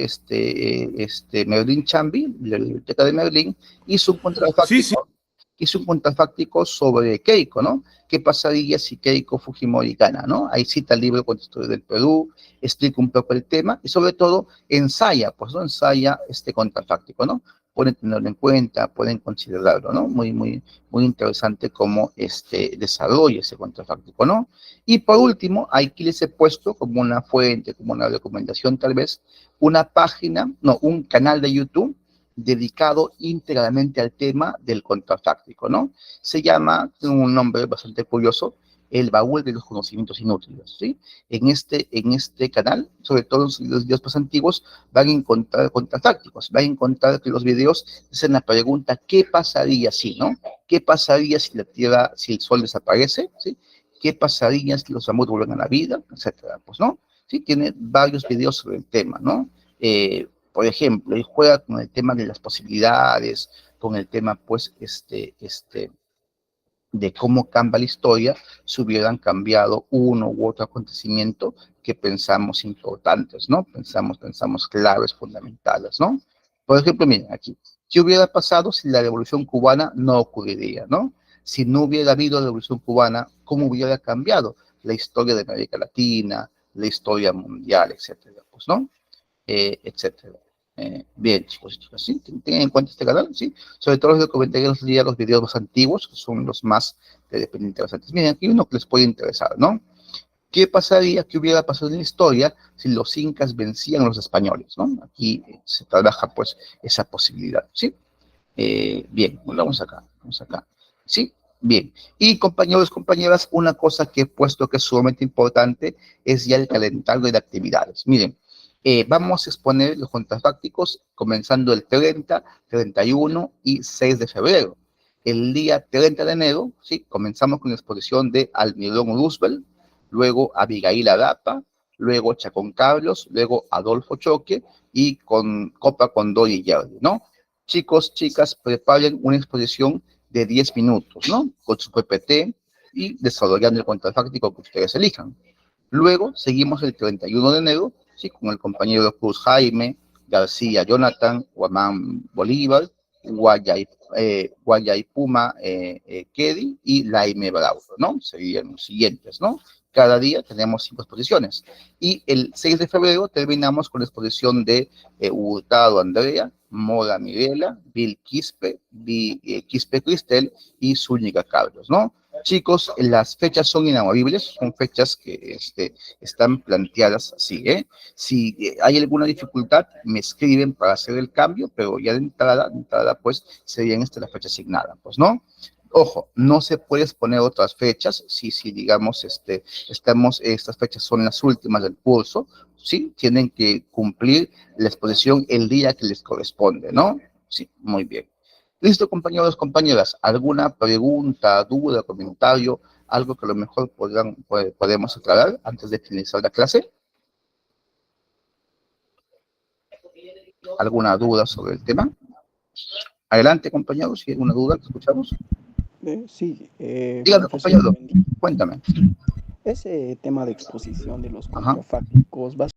Merlin Chambi, de la biblioteca de Merlin, hizo un Sí, sí. contrafáctico, sobre Keiko, ¿no? ¿Qué pasaría si Keiko Fujimori gana, ¿no? Ahí cita el libro Contra la Historia del Perú, explica un poco el tema y sobre todo ensaya, pues no ensaya este contrafáctico, ¿no? Pueden tenerlo en cuenta, pueden considerarlo, ¿no? Muy, muy, muy interesante cómo desarrolla ese contrafáctico, ¿no? Y por último, aquí les he puesto como una fuente, como una recomendación tal vez, una página, no, un canal de YouTube dedicado íntegramente al tema del contrafáctico, ¿no? Se llama, tiene un nombre bastante curioso, el baúl de los conocimientos inútiles, ¿sí? En este canal, sobre todo en los videos más antiguos, van a encontrar contrafácticos, van a encontrar que los videos hacen la pregunta, ¿qué pasaría si, no? ¿Qué pasaría si la Tierra, si el Sol desaparece, ¿sí? ¿Qué pasaría si los mamuts vuelven a la vida, etcétera? Pues, ¿no? Sí, tiene varios videos sobre el tema, ¿no? Por ejemplo, él juega con el tema de las posibilidades, con el tema, pues, de cómo cambia la historia si hubieran cambiado uno u otro acontecimiento que pensamos importantes, ¿no? Pensamos claves, fundamentales, ¿no? Por ejemplo, miren aquí, ¿qué hubiera pasado si la Revolución Cubana no ocurriría, ¿no? Si no hubiera habido la Revolución Cubana, ¿cómo hubiera cambiado la historia de América Latina, la historia mundial, etcétera? Pues, ¿no? Etcétera. Bien, chicos y chicas, ¿sí? Tengan en cuenta este canal, ¿sí? Sobre todo los comentarios y los videos más antiguos, que son los más interesantes. Miren, aquí uno que les puede interesar, ¿no? ¿Qué pasaría, qué hubiera pasado en la historia si los incas vencían a los españoles, ¿no? Aquí se trabaja, pues, esa posibilidad, ¿sí? Bien, vamos acá, ¿sí? Bien, y compañeros, compañeras, una cosa que he puesto que es sumamente importante es ya el calendario de actividades. Miren, vamos a exponer los contrafácticos comenzando el 30, 31 y 6 de febrero. El día 30 de enero, ¿sí? Comenzamos con la exposición de Almirón Roosevelt, luego Abigail Arapa, luego Chacón Carlos, luego Adolfo Choque y con Copa Condori y Yerdi, ¿no? Chicos, chicas, preparen una exposición de 10 minutos, ¿no? Con su PPT y desarrollando el contrafáctico que ustedes elijan. Luego seguimos el 31 de enero, ¿sí? Con el compañero Cruz Jaime, García Jonathan, Guamán Bolívar, Guayay Puma Kedi y Laime Bravo, ¿no? Serían los siguientes, ¿no? Cada día tenemos 5 exposiciones. Y el 6 de febrero terminamos con la exposición de Hurtado Andrea, Mora Mirela, Bill Quispe, Quispe Cristel y Zúñiga Carlos, ¿no? Chicos, las fechas son inamovibles, son fechas que están planteadas así, ¿eh? Si hay alguna dificultad, me escriben para hacer el cambio, pero ya de entrada pues, serían la fecha asignada, pues, ¿no? Ojo, no se puede exponer otras fechas, si digamos, estas fechas son las últimas del curso, ¿sí? Tienen que cumplir la exposición el día que les corresponde, ¿no? Sí, muy bien. Listo, compañeros, compañeras, ¿alguna pregunta, duda, comentario, algo que a lo mejor podemos aclarar antes de finalizar la clase? ¿Alguna duda sobre el tema? Adelante, compañeros, si hay alguna duda, escuchamos. Sí, Dígame, profesor, compañero, cuéntame. ese tema de exposición de los contrafácticos va